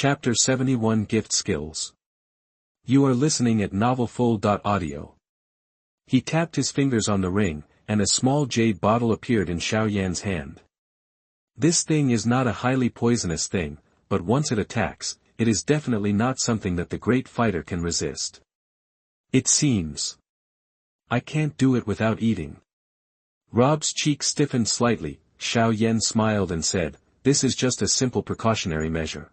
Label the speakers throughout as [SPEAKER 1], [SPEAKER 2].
[SPEAKER 1] Chapter 71 Gift Skills. You are listening at novelfull.audio. He tapped his fingers on the ring, and a small jade bottle appeared in Xiao Yan's hand. This thing is not a highly poisonous thing, but once it attacks, it is definitely not something that the great fighter can resist. It seems. I can't do it without eating. Rob's cheek stiffened slightly. Xiao Yan smiled and said, "This is just a simple precautionary measure.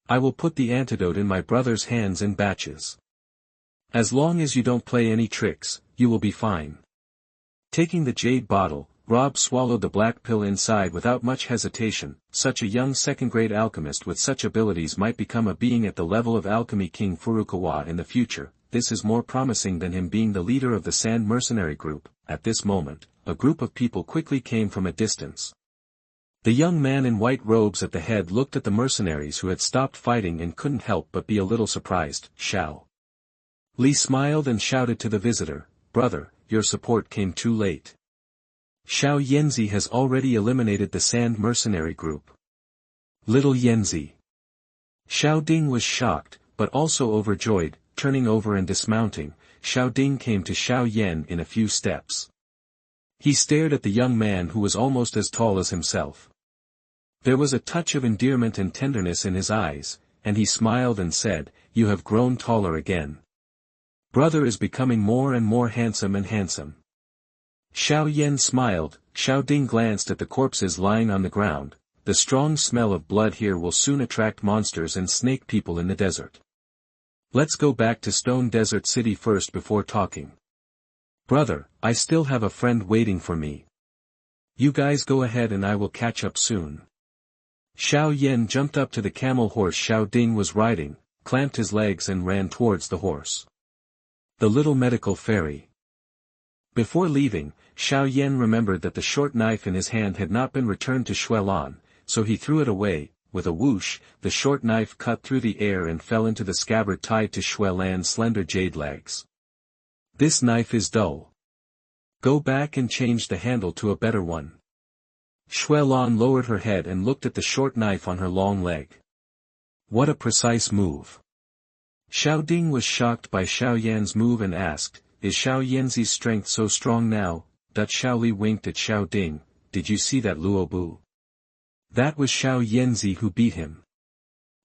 [SPEAKER 1] I will put the antidote in my brother's hands in batches. As long as you don't play any tricks, you will be fine." Taking the jade bottle, Rob swallowed the black pill inside without much hesitation. Such a young second-grade alchemist with such abilities might become a being at the level of Alchemy King Furukawa in the future. This is more promising than him being the leader of the Sand Mercenary Group. At this moment, a group of people quickly came from a distance. The young man in white robes at the head looked at the mercenaries who had stopped fighting and couldn't help but be a little surprised. Xiao Li smiled and shouted to the visitor, "Brother, your support came too late. Xiao Yanzi has already eliminated the Sand Mercenary Group." Little Yanzi. Xiao Ding was shocked, but also overjoyed. Turning over and dismounting, Xiao Ding came to Xiao Yan in a few steps. He stared at the young man who was almost as tall as himself. There was a touch of endearment and tenderness in his eyes, and he smiled and said, "You have grown taller again. Brother is becoming more and more handsome and handsome." Xiao Yan smiled. Xiao Ding glanced at the corpses lying on the ground. The strong smell of blood here will soon attract monsters and snake people in the desert. Let's go back to Stone Desert City first before talking. Brother, I still have a friend waiting for me. You guys go ahead and I will catch up soon. Xiao Yan jumped up to the camel horse Xiao Ding was riding, clamped his legs and ran towards the horse. The little medical fairy. Before leaving, Xiao Yan remembered that the short knife in his hand had not been returned to Xuelan, so he threw it away. With a whoosh, the short knife cut through the air and fell into the scabbard tied to Xuelan's slender jade legs. This knife is dull. Go back and change the handle to a better one. Xuelan lowered her head and looked at the short knife on her long leg. What a precise move. Xiao Ding was shocked by Xiao Yan's move and asked, "Is Xiao Yanzi's strength so strong now?" Xiao Li winked at Xiao Ding. "Did you see that Luobu? That was Xiao Yanzi who beat him."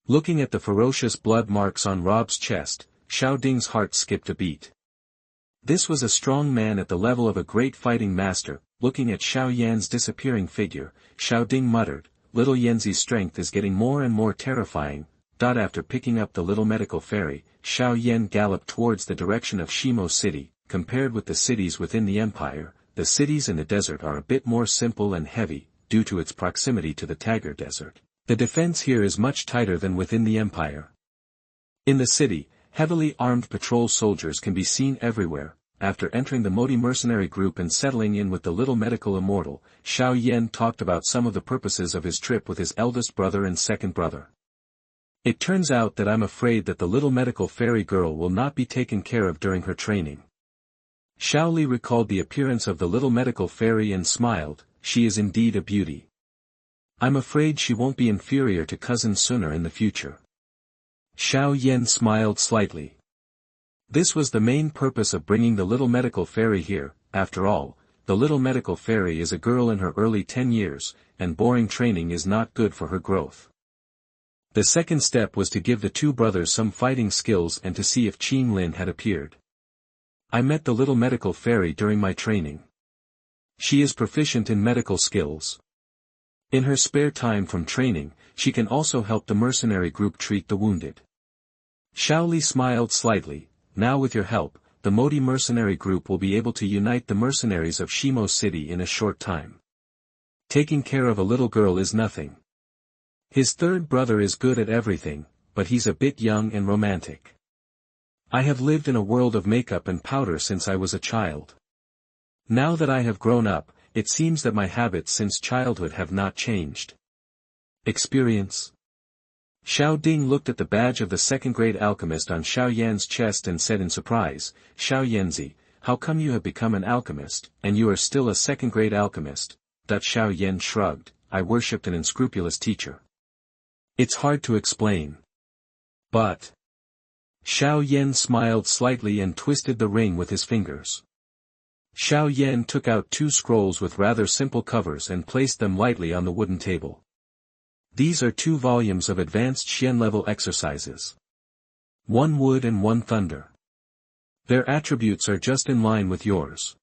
[SPEAKER 1] Looking at the ferocious blood marks on Rob's chest, Xiao Ding's heart skipped a beat. This was a strong man at the level of a great fighting master. Looking at Xiao Yan's disappearing figure, Xiao Ding muttered, "Little Yanzi's strength is getting more and more terrifying." After picking up the little medical fairy, Xiao Yan galloped towards the direction of Shimo City. Compared with the cities within the empire, the cities in the desert are a bit more simple and heavy, due to its proximity to the Tagar Desert. The defense here is much tighter than within the empire. In the city, heavily armed patrol soldiers can be seen everywhere. After entering the Modi mercenary group and settling in with the little medical immortal, Xiao Yan talked about some of the purposes of his trip with his eldest brother and second brother. It turns out that I'm afraid that the little medical fairy girl will not be taken care of during her training. Xiao Li recalled the appearance of the little medical fairy and smiled. She is indeed a beauty. I'm afraid she won't be inferior to cousin Suner in the future. Xiao Yan smiled slightly. This was the main purpose of bringing the little medical fairy here. After all, the little medical fairy is a girl in her early 10 years, and boring training is not good for her growth. The second step was to give the two brothers some fighting skills and to see if Qin Lin had appeared. I met the little medical fairy during my training. She is proficient in medical skills. In her spare time from training, she can also help the mercenary group treat the wounded. Xiao Li smiled slightly. Now with your help, the Modi mercenary group will be able to unite the mercenaries of Shimo City in a short time. Taking care of a little girl is nothing. His third brother is good at everything, but he's a bit young and romantic. I have lived in a world of makeup and powder since I was a child. Now that I have grown up, it seems that my habits since childhood have not changed. Experience. Xiao Ding looked at the badge of the second-grade alchemist on Xiao Yan's chest and said in surprise, "Xiao Yanzi, how come you have become an alchemist, and you are still a second-grade alchemist?" Xiao Yan shrugged, "I worshipped an unscrupulous teacher. It's hard to explain. But... Xiao Yan smiled slightly and twisted the ring with his fingers. Xiao Yan took out 2 scrolls with rather simple covers and placed them lightly on the wooden table. These are 2 volumes of advanced Xian level exercises. 1 wood and 1 thunder. Their attributes are just in line with yours.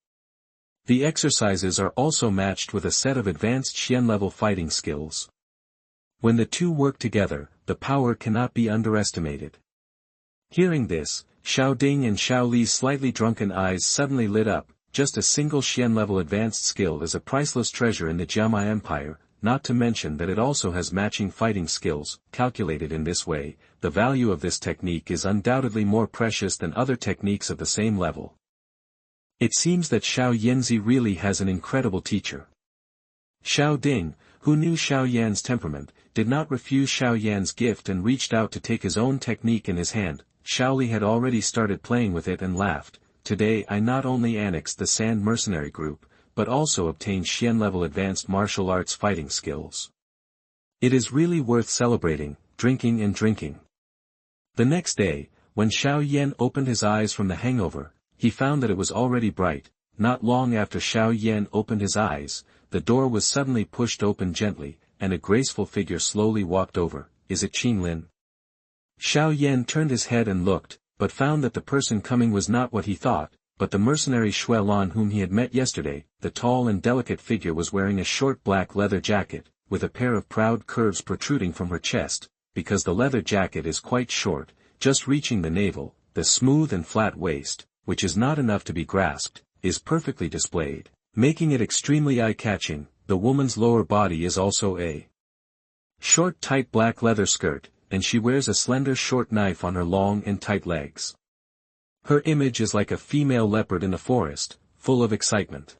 [SPEAKER 1] The exercises are also matched with a set of advanced Xian level fighting skills. When the 2 work together, the power cannot be underestimated. Hearing this, Xiao Ding and Xiao Li's slightly drunken eyes suddenly lit up. Just a single Xian level advanced skill is a priceless treasure in the Jiamai Empire, not to mention that it also has matching fighting skills. Calculated in this way, the value of this technique is undoubtedly more precious than other techniques of the same level. It seems that Xiao Yanzi really has an incredible teacher. Xiao Ding, who knew Xiao Yan's temperament, did not refuse Xiao Yan's gift and reached out to take his own technique in his hand. Xiao Li had already started playing with it and laughed. Today I not only annexed the Sand Mercenary Group, but also obtained Xian-level advanced martial arts fighting skills. It is really worth celebrating, drinking and drinking. The next day, when Xiao Yan opened his eyes from the hangover, he found that it was already bright. Not long after Xiao Yan opened his eyes, the door was suddenly pushed open gently, and a graceful figure slowly walked over. Is it Qin Lin? Xiao Yan turned his head and looked, but found that the person coming was not what he thought, but the mercenary Shui Lan whom he had met yesterday. The tall and delicate figure was wearing a short black leather jacket, with a pair of proud curves protruding from her chest, because the leather jacket is quite short, just reaching the navel. The smooth and flat waist, which is not enough to be grasped, is perfectly displayed, making it extremely eye-catching. The woman's lower body is also a short tight black leather skirt, and she wears a slender short knife on her long and tight legs. Her image is like a female leopard in a forest, full of excitement.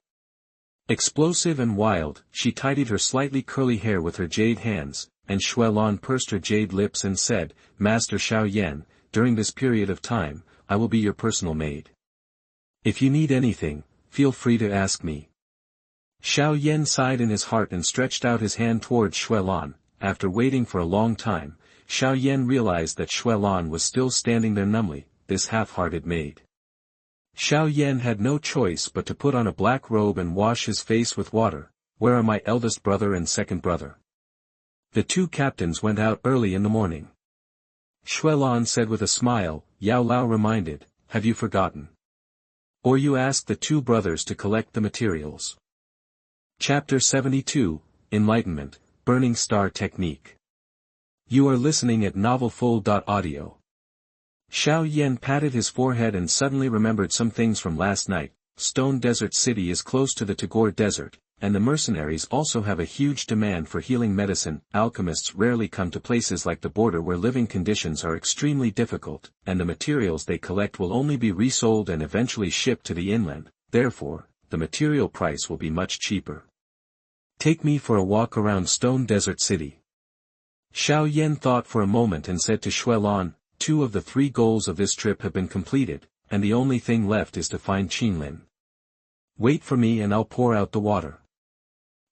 [SPEAKER 1] Explosive and wild, she tidied her slightly curly hair with her jade hands, and Shui Lan pursed her jade lips and said, Master Xiao Yan, during this period of time, I will be your personal maid. If you need anything, feel free to ask me. Xiao Yan sighed in his heart and stretched out his hand towards Shui Lan. After waiting for a long time, Xiao Yan realized that Shui Lan was still standing there numbly, this half-hearted maid. Xiao Yan had no choice but to put on a black robe and wash his face with water. Where are my eldest brother and second brother? The 2 captains went out early in the morning. Shui Lan said with a smile. Yao Lao reminded, have you forgotten? Or you asked the 2 brothers to collect the materials. Chapter 72, Enlightenment, Burning Star Technique. You are listening at novelfull.audio. Xiao Yan patted his forehead and suddenly remembered some things from last night. Stone Desert City is close to the Tagore Desert, and the mercenaries also have a huge demand for healing medicine. Alchemists rarely come to places like the border where living conditions are extremely difficult, and the materials they collect will only be resold and eventually shipped to the inland. Therefore, the material price will be much cheaper. Take me for a walk around Stone Desert City. Xiao Yan thought for a moment and said to Shui Lan, 2 of the 3 goals of this trip have been completed, and the only thing left is to find Qin Lin. Wait for me and I'll pour out the water.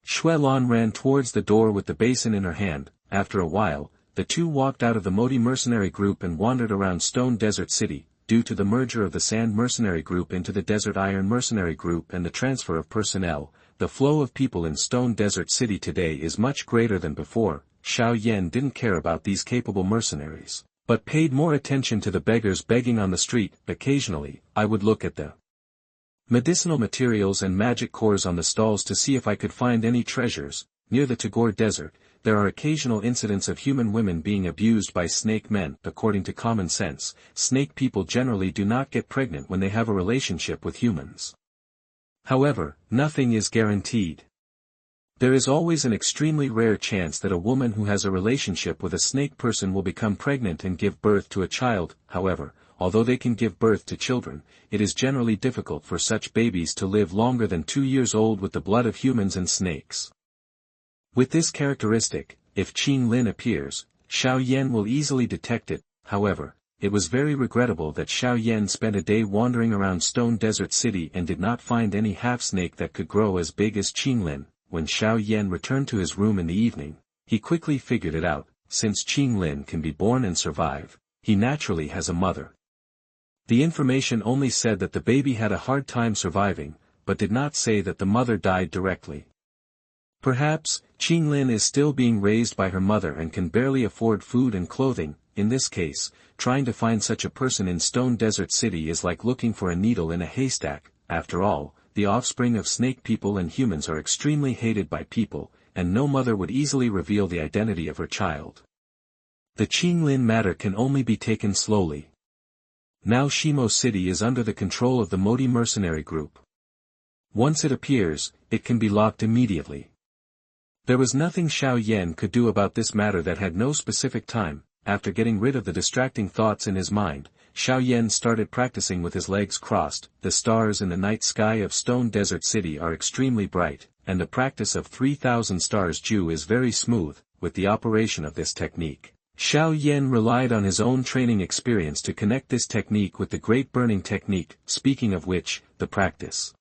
[SPEAKER 1] Shui Lan ran towards the door with the basin in her hand. After a while, the 2 walked out of the Modi mercenary group and wandered around Stone Desert City. Due to the merger of the Sand Mercenary Group into the Desert Iron Mercenary Group and the transfer of personnel, the flow of people in Stone Desert City today is much greater than before. Xiao Yan didn't care about these capable mercenaries, but paid more attention to the beggars begging on the street. Occasionally, I would look at the medicinal materials and magic cores on the stalls to see if I could find any treasures. Near the Tagore Desert, there are occasional incidents of human women being abused by snake men. According to common sense, snake people generally do not get pregnant when they have a relationship with humans. However, nothing is guaranteed. There is always an extremely rare chance that a woman who has a relationship with a snake person will become pregnant and give birth to a child. However, although they can give birth to children, it is generally difficult for such babies to live longer than 2 years old with the blood of humans and snakes. With this characteristic, if Qin Lin appears, Xiao Yan will easily detect it. However, it was very regrettable that Xiao Yan spent a day wandering around Stone Desert City and did not find any half-snake that could grow as big as Qin Lin. When Xiao Yan returned to his room in the evening, he quickly figured it out. since Qing Lin can be born and survive, he naturally has a mother. The information only said that the baby had a hard time surviving, but did not say that the mother died directly. Perhaps, Qing Lin is still being raised by her mother and can barely afford food and clothing. In this case, trying to find such a person in Stone Desert City is like looking for a needle in a haystack. After all, the offspring of snake people and humans are extremely hated by people, and no mother would easily reveal the identity of her child. The Qing Lin matter can only be taken slowly. Now Shimo City is under the control of the Modi mercenary group. Once it appears, it can be locked immediately. There was nothing Xiao Yan could do about this matter that had no specific time. After getting rid of the distracting thoughts in his mind, Xiao Yan started practicing with his legs crossed. The stars in the night sky of Stone Desert City are extremely bright, and the practice of 3,000 stars Ju is very smooth. With the operation of this technique, Xiao Yan relied on his own training experience to connect this technique with the Great Burning Technique. Speaking of which, the practice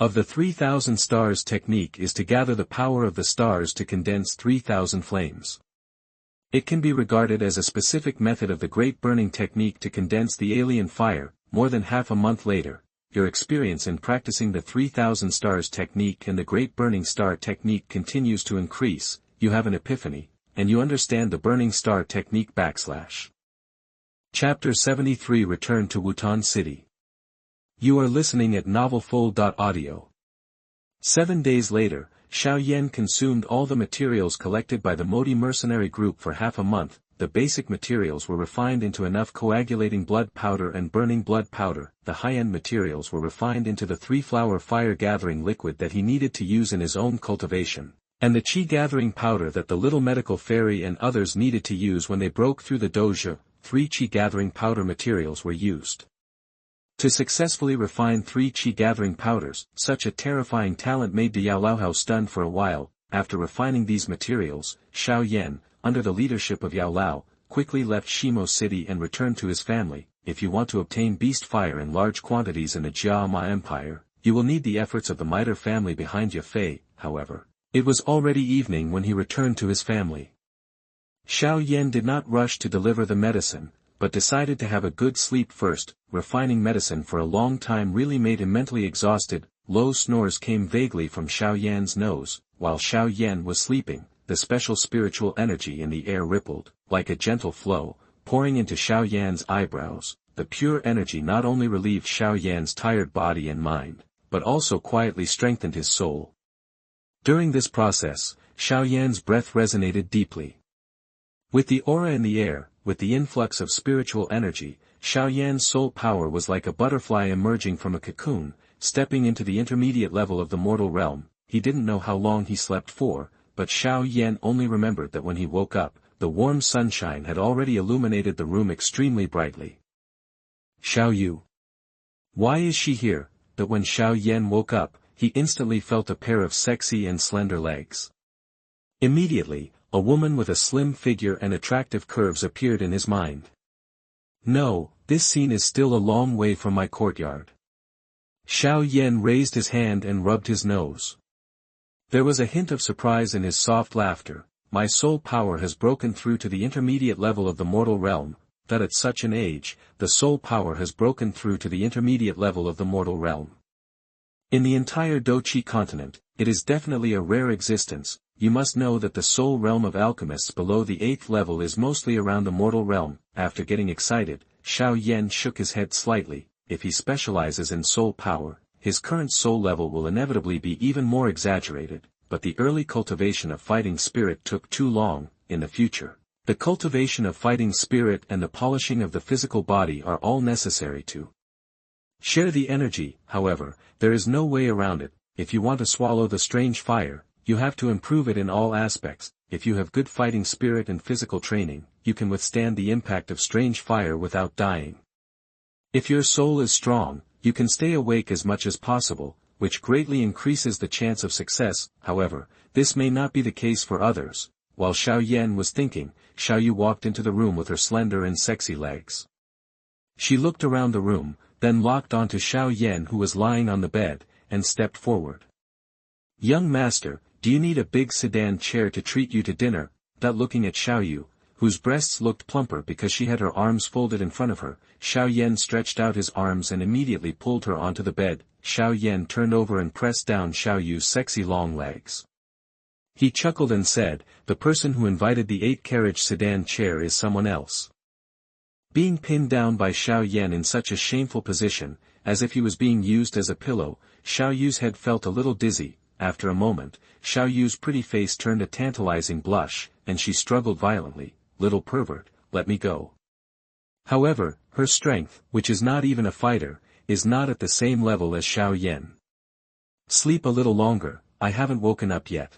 [SPEAKER 1] of the 3,000 stars technique is to gather the power of the stars to condense 3,000 flames. It can be regarded as a specific method of the Great Burning Technique to condense the alien fire. More than half a month later, your experience in practicing the 3,000 stars technique and the Great Burning Star technique continues to increase. You have an epiphany, and you understand the Burning Star technique. Chapter 73 Return to Wutan City. You are listening at novelfull.audio. 7 days later, Xiao Yan consumed all the materials collected by the Modi mercenary group for half a month. The basic materials were refined into enough coagulating blood powder and burning blood powder. The high-end materials were refined into the 3-flower fire-gathering liquid that he needed to use in his own cultivation, and the qi-gathering powder that the little medical fairy and others needed to use when they broke through the Dou Zhi. 3 qi-gathering powder materials were used. To successfully refine 3 qi-gathering powders, such a terrifying talent made Yao Lao stunned for a while. After refining these materials, Xiao Yan, under the leadership of Yao Lao, quickly left Shimo City and returned to his family. If you want to obtain beast fire in large quantities in the Jia Ma Empire, you will need the efforts of the Mitre family behind Yafei. However, it was already evening when he returned to his family. Xiao Yan did not rush to deliver the medicine, but decided to have a good sleep first. Refining medicine for a long time really made him mentally exhausted. Low snores came vaguely from Xiao Yan's nose. While Xiao Yan was sleeping, the special spiritual energy in the air rippled, like a gentle flow, pouring into Xiao Yan's eyebrows. The pure energy not only relieved Xiao Yan's tired body and mind, but also quietly strengthened his soul. During this process, Xiao Yan's breath resonated deeply. With the aura in the air, with the influx of spiritual energy, Xiao Yan's soul power was like a butterfly emerging from a cocoon, stepping into the intermediate level of the mortal realm. He didn't know how long he slept for, but Xiao Yan only remembered that when he woke up, the warm sunshine had already illuminated the room extremely brightly. Xiao Yu. Why is she here? That when Xiao Yan woke up, he instantly felt a pair of sexy and slender legs. Immediately, a woman with a slim figure and attractive curves appeared in his mind. No, this scene is still a long way from my courtyard. Xiao Yan raised his hand and rubbed his nose. There was a hint of surprise in his soft laughter. My soul power has broken through to the intermediate level of the mortal realm. That at such an age, the soul power has broken through to the intermediate level of the mortal realm. In the entire Dou Qi Continent, it is definitely a rare existence. You must know that the soul realm of alchemists below the 8th level is mostly around the mortal realm. After getting excited, Xiao Yan shook his head slightly. If he specializes in soul power, his current soul level will inevitably be even more exaggerated, but the early cultivation of fighting spirit took too long. In the future, the cultivation of fighting spirit and the polishing of the physical body are all necessary to share the energy. However, there is no way around it. If you want to swallow the strange fire, you have to improve it in all aspects. If you have good fighting spirit and physical training, you can withstand the impact of strange fire without dying. If your soul is strong, you can stay awake as much as possible, which greatly increases the chance of success. However, this may not be the case for others. While Xiao Yan was thinking, Xiao Yu walked into the room with her slender and sexy legs. She looked around the room, then locked onto Xiao Yan who was lying on the bed, and stepped forward. Young master, do you need a big sedan chair to treat you to dinner? that looking at Xiao Yu, whose breasts looked plumper because she had her arms folded in front of her. Xiao Yan stretched out his arms and immediately pulled her onto the bed. Xiao Yan turned over and pressed down Xiao Yu's sexy long legs. He chuckled and said, "The person who invited the 8-carriage sedan chair is someone else." Being pinned down by Xiao Yan in such a shameful position, as if he was being used as a pillow, Xiao Yu's head felt a little dizzy. After a moment, Xiao Yu's pretty face turned a tantalizing blush, and she struggled violently. "Little pervert, let me go." However, her strength, which is not even a fighter, is not at the same level as Xiao Yan. "Sleep a little longer, I haven't woken up yet."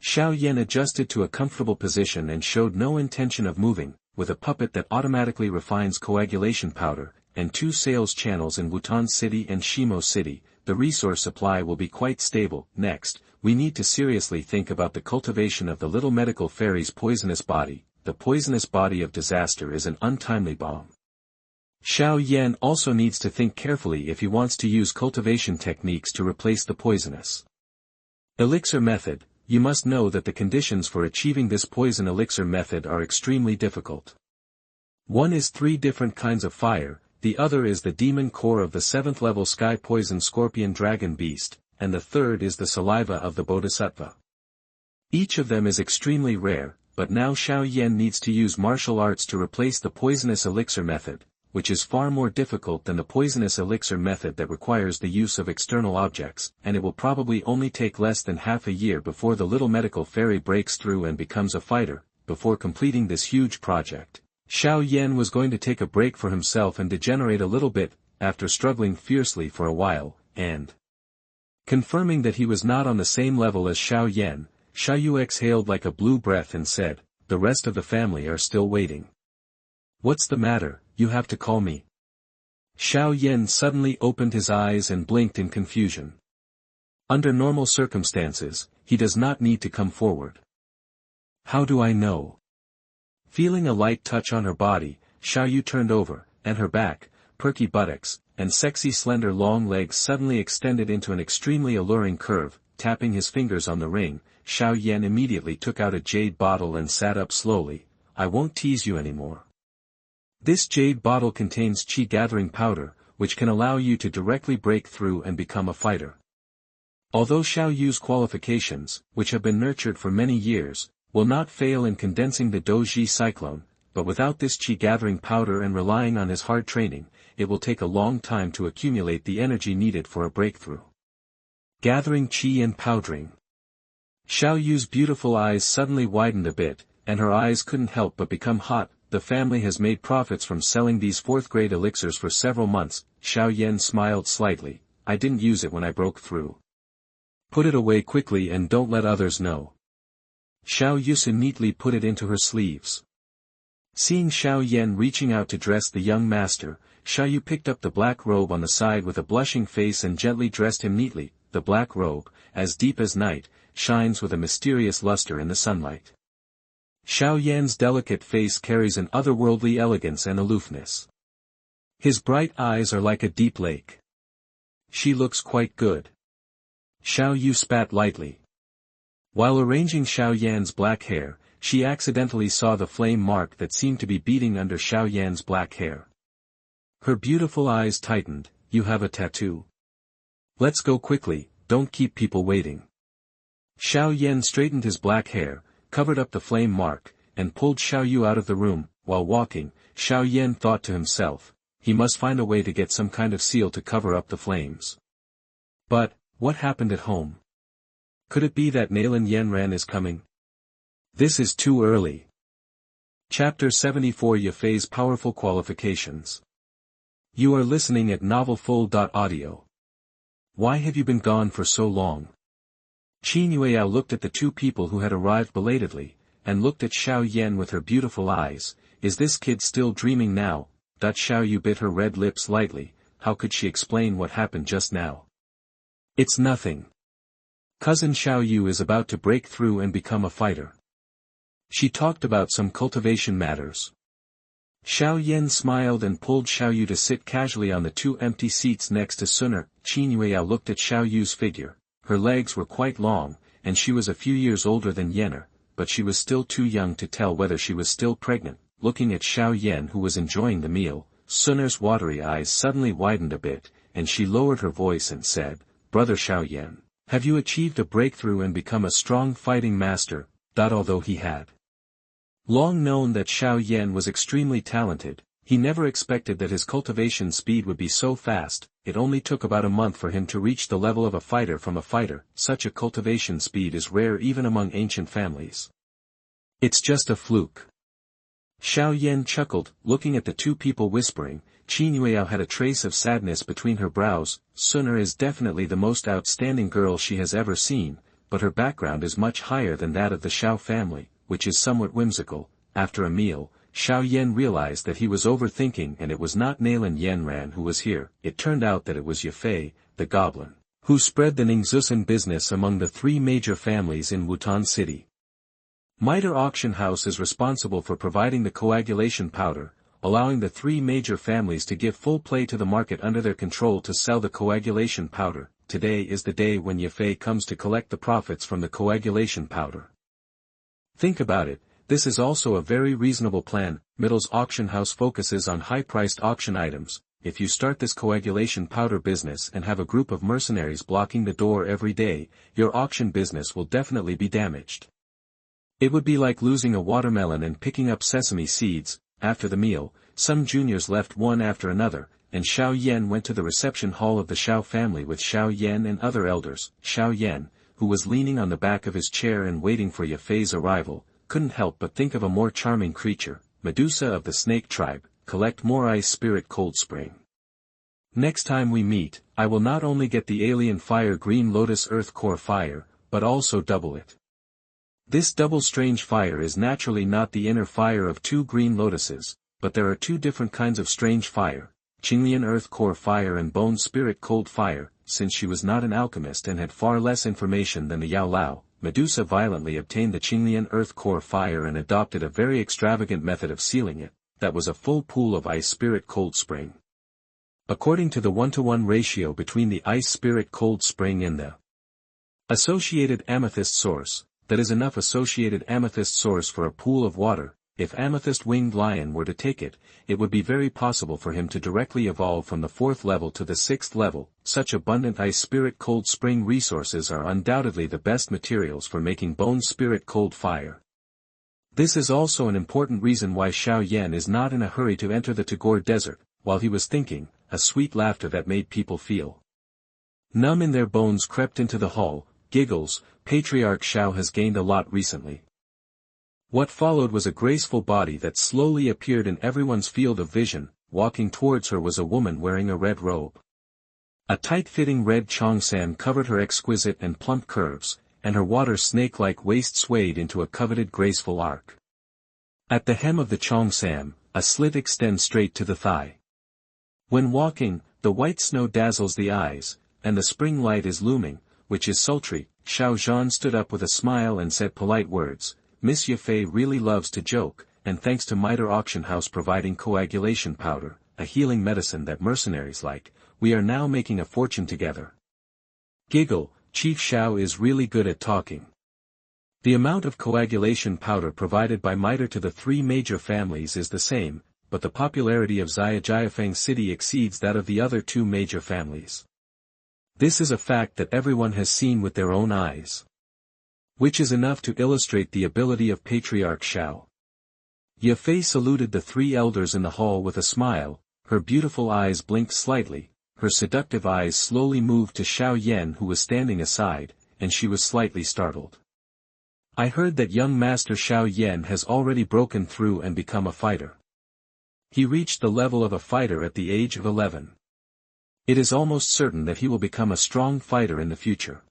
[SPEAKER 1] Xiao Yan adjusted to a comfortable position and showed no intention of moving. With a puppet that automatically refines coagulation powder, and 2 sales channels in Wutan City and Shimo City, the resource supply will be quite stable. Next, we need to seriously think about the cultivation of the little medical fairy's poisonous body. The poisonous body of disaster is an untimely bomb. Xiao Yan also needs to think carefully if he wants to use cultivation techniques to replace the poisonous elixir method. You must know that the conditions for achieving this poison elixir method are extremely difficult. One is 3 different kinds of fire, the other is the demon core of the 7th level sky poison scorpion dragon beast, and the third is the saliva of the bodhisattva. Each of them is extremely rare, but now Xiao Yan needs to use martial arts to replace the poisonous elixir method, which is far more difficult than the poisonous elixir method that requires the use of external objects, and it will probably only take less than half a year before the little medical fairy breaks through and becomes a fighter. Before completing this huge project, Xiao Yan was going to take a break for himself and degenerate a little bit, after struggling fiercely for a while, and confirming that he was not on the same level as Xiao Yan. Xiao Yu exhaled like a blue breath and said, "The rest of the family are still waiting." "What's the matter, you have to call me?" Xiao Yan suddenly opened his eyes and blinked in confusion. Under normal circumstances, he does not need to come forward. "How do I know?" Feeling a light touch on her body, Xiao Yu turned over, and her back, perky buttocks, and sexy slender long legs suddenly extended into an extremely alluring curve. Tapping his fingers on the ring, Xiao Yan immediately took out a jade bottle and sat up slowly. "I won't tease you anymore. This jade bottle contains qi gathering powder, which can allow you to directly break through and become a fighter." Although Xiao Yu's qualifications, which have been nurtured for many years, will not fail in condensing the Dou Zhi cyclone, but without this qi gathering powder and relying on his hard training, it will take a long time to accumulate the energy needed for a breakthrough. Gathering qi and powdering. Xiao Yu's beautiful eyes suddenly widened a bit, and her eyes couldn't help but become hot. "The family has made profits from selling these 4th-grade elixirs for several months." Xiao Yan smiled slightly. "I didn't use it when I broke through. Put it away quickly and don't let others know." Xiao Yusu neatly put it into her sleeves. Seeing Xiao Yan reaching out to dress the young master, Xiao Yu picked up the black robe on the side with a blushing face and gently dressed him neatly. The black robe, as deep as night, shines with a mysterious luster in the sunlight. Xiao Yan's delicate face carries an otherworldly elegance and aloofness. His bright eyes are like a deep lake. "She looks quite good." Xiao Yu spat lightly. While arranging Xiao Yan's black hair, she accidentally saw the flame mark that seemed to be beating under Xiao Yan's black hair. Her beautiful eyes tightened. "You have a tattoo? Let's go quickly, don't keep people waiting." Xiao Yan straightened his black hair, covered up the flame mark, and pulled Xiao Yu out of the room. While walking, Xiao Yan thought to himself, he must find a way to get some kind of seal to cover up the flames. But, what happened at home? Could it be that Nalan Yanran is coming? This is too early. Chapter 74 Yafei's Powerful Qualifications. You are listening at novelfull.audio. Why have you been gone for so long? Qin Yueyao looked at the 2 people who had arrived belatedly, and looked at Xiao Yan with her beautiful eyes. "Is this kid still dreaming now?" Xiao Yu bit her red lips lightly. How could she explain what happened just now? "It's nothing. Cousin Xiao Yu is about to break through and become a fighter." She talked about some cultivation matters. Xiao Yan smiled and pulled Xiao Yu to sit casually on the 2 empty seats next to Suner. Qin Yueyao looked at Xiao Yu's figure. Her legs were quite long, and she was a few years older than Yenner. but she was still too young to tell whether she was still pregnant. Looking at Xiao Yan who was enjoying the meal, Sun'er's watery eyes suddenly widened a bit, and she lowered her voice and said, "Brother Xiao Yan, have you achieved a breakthrough and become a strong fighting master?" Although he had long known that Xiao Yan was extremely talented, he never expected that his cultivation speed would be so fast. It only took about a month for him to reach the level of a fighter from a fighter. Such a cultivation speed is rare even among ancient families. It's just a fluke. Xiao Yan chuckled, looking at the two people whispering. Qinyueyao had a trace of sadness between her brows. Sun'er is definitely the most outstanding girl she has ever seen, but her background is much higher than that of the Xiao family, which is somewhat whimsical. After a meal, Xiao Yan realized that he was overthinking and it was not Naylan Yanran who was here. It turned out that it was Yafei, the goblin, who spread the Ningzusen business among the three major families in Wutan city. Mitre Auction House is responsible for providing the coagulation powder, allowing the three major families to give full play to the market under their control to sell the coagulation powder. Today is the day when Yafei comes to collect the profits from the coagulation powder. Think about it, this is also a very reasonable plan. Middle's auction house focuses on high-priced auction items. If you start this coagulation powder business and have a group of mercenaries blocking the door every day, your auction business will definitely be damaged. It would be like losing a watermelon and picking up sesame seeds. After the meal, some juniors left one after another, and Xiao Yan went to the reception hall of the Xiao family with Xiao Yan and other elders. Xiao Yan, who was leaning on the back of his chair and waiting for Yafei's arrival, couldn't help but think of a more charming creature, Medusa of the snake tribe. Collect more ice spirit cold spring. Next time we meet, I will not only get the alien fire green lotus earth core fire, but also double it. This double strange fire is naturally not the inner fire of two green lotuses, but there are two different kinds of strange fire, Qinglian earth core fire and bone spirit cold fire. Since she was not an alchemist and had far less information than the Yao Lao, Medusa violently obtained the Qinglian earth core fire and adopted a very extravagant method of sealing it, that was a full pool of ice spirit cold spring. According to the 1-to-1 ratio between the ice spirit cold spring and the associated amethyst source, that is enough associated amethyst source for a pool of water. If Amethyst Winged Lion were to take it, it would be very possible for him to directly evolve from the 4th level to the 6th level. Such abundant ice spirit cold spring resources are undoubtedly the best materials for making bone spirit cold fire. This is also an important reason why Xiao Yan is not in a hurry to enter the Tagore Desert. While he was thinking, a sweet laughter that made people feel numb in their bones crept into the hall. Giggles, Patriarch Xiao has gained a lot recently. What followed was a graceful body that slowly appeared in everyone's field of vision. Walking towards her was a woman wearing a red robe. A tight-fitting red cheongsam covered her exquisite and plump curves, and her water snake-like waist swayed into a coveted graceful arc. At the hem of the cheongsam, a slit extends straight to the thigh. When walking, the white snow dazzles the eyes, and the spring light is looming, which is sultry. Xiao Zhan stood up with a smile and said polite words. Miss Yafei really loves to joke, and thanks to Mitre Auction House providing coagulation powder, a healing medicine that mercenaries like, we are now making a fortune together. Giggle, Chief Xiao is really good at talking. The amount of coagulation powder provided by Mitre to the three major families is the same, but the popularity of Jiafeng City exceeds that of the other two major families. This is a fact that everyone has seen with their own eyes, which is enough to illustrate the ability of Patriarch Xiao. Yafei saluted the three elders in the hall with a smile. Her beautiful eyes blinked slightly, her seductive eyes slowly moved to Xiao Yan who was standing aside, and she was slightly startled. I heard that young Master Xiao Yan has already broken through and become a fighter. He reached the level of a fighter at the age of 11. It is almost certain that he will become a strong fighter in the future.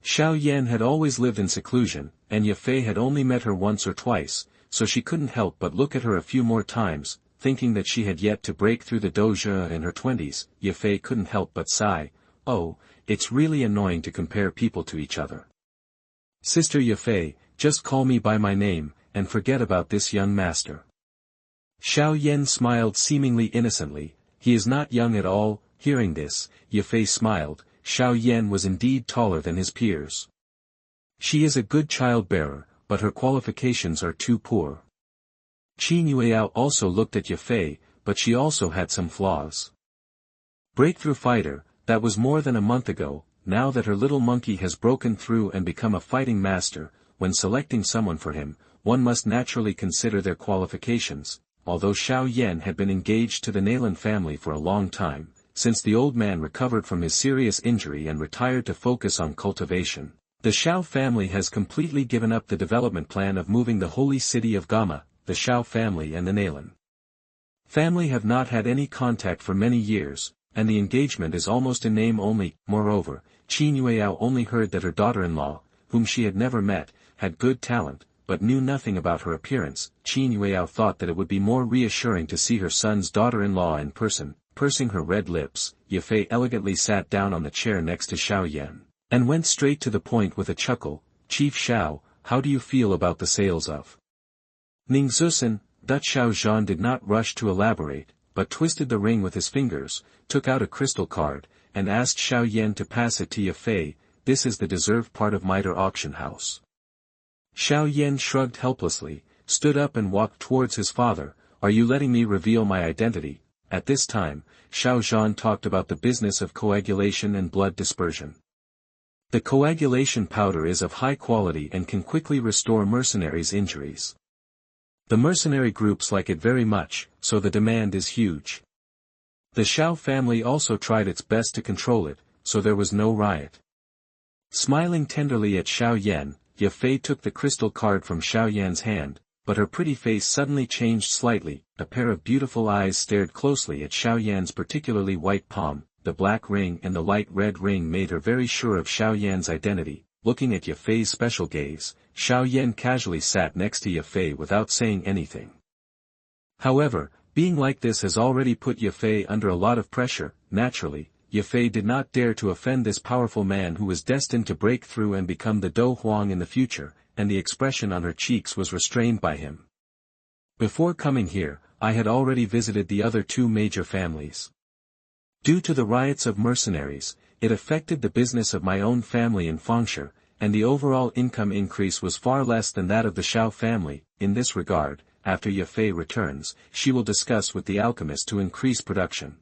[SPEAKER 1] Xiao Yan had always lived in seclusion, and Yafei had only met her once or twice, so she couldn't help but look at her a few more times, thinking that she had yet to break through the Dou Zhi in her 20s. Yafei couldn't help but sigh. Oh, it's really annoying to compare people to each other. Sister Yafei, just call me by my name, and forget about this young master. Xiao Yan smiled seemingly innocently. He is not young at all. Hearing this, Yafei smiled. Xiao Yan was indeed taller than his peers. She is a good childbearer, but her qualifications are too poor. Qin Yueyao also looked at Yafei, but she also had some flaws. Breakthrough fighter, that was more than a month ago. Now that her little monkey has broken through and become a fighting master, when selecting someone for him, one must naturally consider their qualifications. Although Xiao Yan had been engaged to the Nalan family for a long time, since the old man recovered from his serious injury and retired to focus on cultivation, the Xiao family has completely given up the development plan of moving the holy city of Gama. The Xiao family and the Nalan family have not had any contact for many years, and the engagement is almost in name only. Moreover, Qin Yueyao only heard that her daughter-in-law, whom she had never met, had good talent, but knew nothing about her appearance. Qin Yueyao thought that it would be more reassuring to see her son's daughter-in-law in person. Pursing her red lips, Yafei elegantly sat down on the chair next to Xiao Yan, and went straight to the point with a chuckle. Chief Xiao, how do you feel about the sales of Ningzusen? Dutch Xiao Zhan did not rush to elaborate, but twisted the ring with his fingers, took out a crystal card, and asked Xiao Yan to pass it to Yafei. This is the deserved part of Mitre auction house. Xiao Yan shrugged helplessly, stood up and walked towards his father. Are you letting me reveal my identity? At this time, Xiao Zhan talked about the business of coagulation and blood dispersion. The coagulation powder is of high quality and can quickly restore mercenaries' injuries. The mercenary groups like it very much, so the demand is huge. The Xiao family also tried its best to control it, so there was no riot. Smiling tenderly at Xiao Yan, Yafei took the crystal card from Xiao Yan's hand, but her pretty face suddenly changed slightly. A pair of beautiful eyes stared closely at Xiao Yan's particularly white palm. The black ring and the light red ring made her very sure of Xiao Yan's identity. Looking at Yafei's special gaze, Xiao Yan casually sat next to Yafei without saying anything. However, being like this has already put Yafei under a lot of pressure. Naturally, Yafei did not dare to offend this powerful man who was destined to break through and become the Dou Huang in the future, and the expression on her cheeks was restrained by him. Before coming here, I had already visited the other two major families. Due to the riots of mercenaries, it affected the business of my own family in Fengshi, and the overall income increase was far less than that of the Xiao family. In this regard, after Yafei returns, she will discuss with the alchemist to increase production.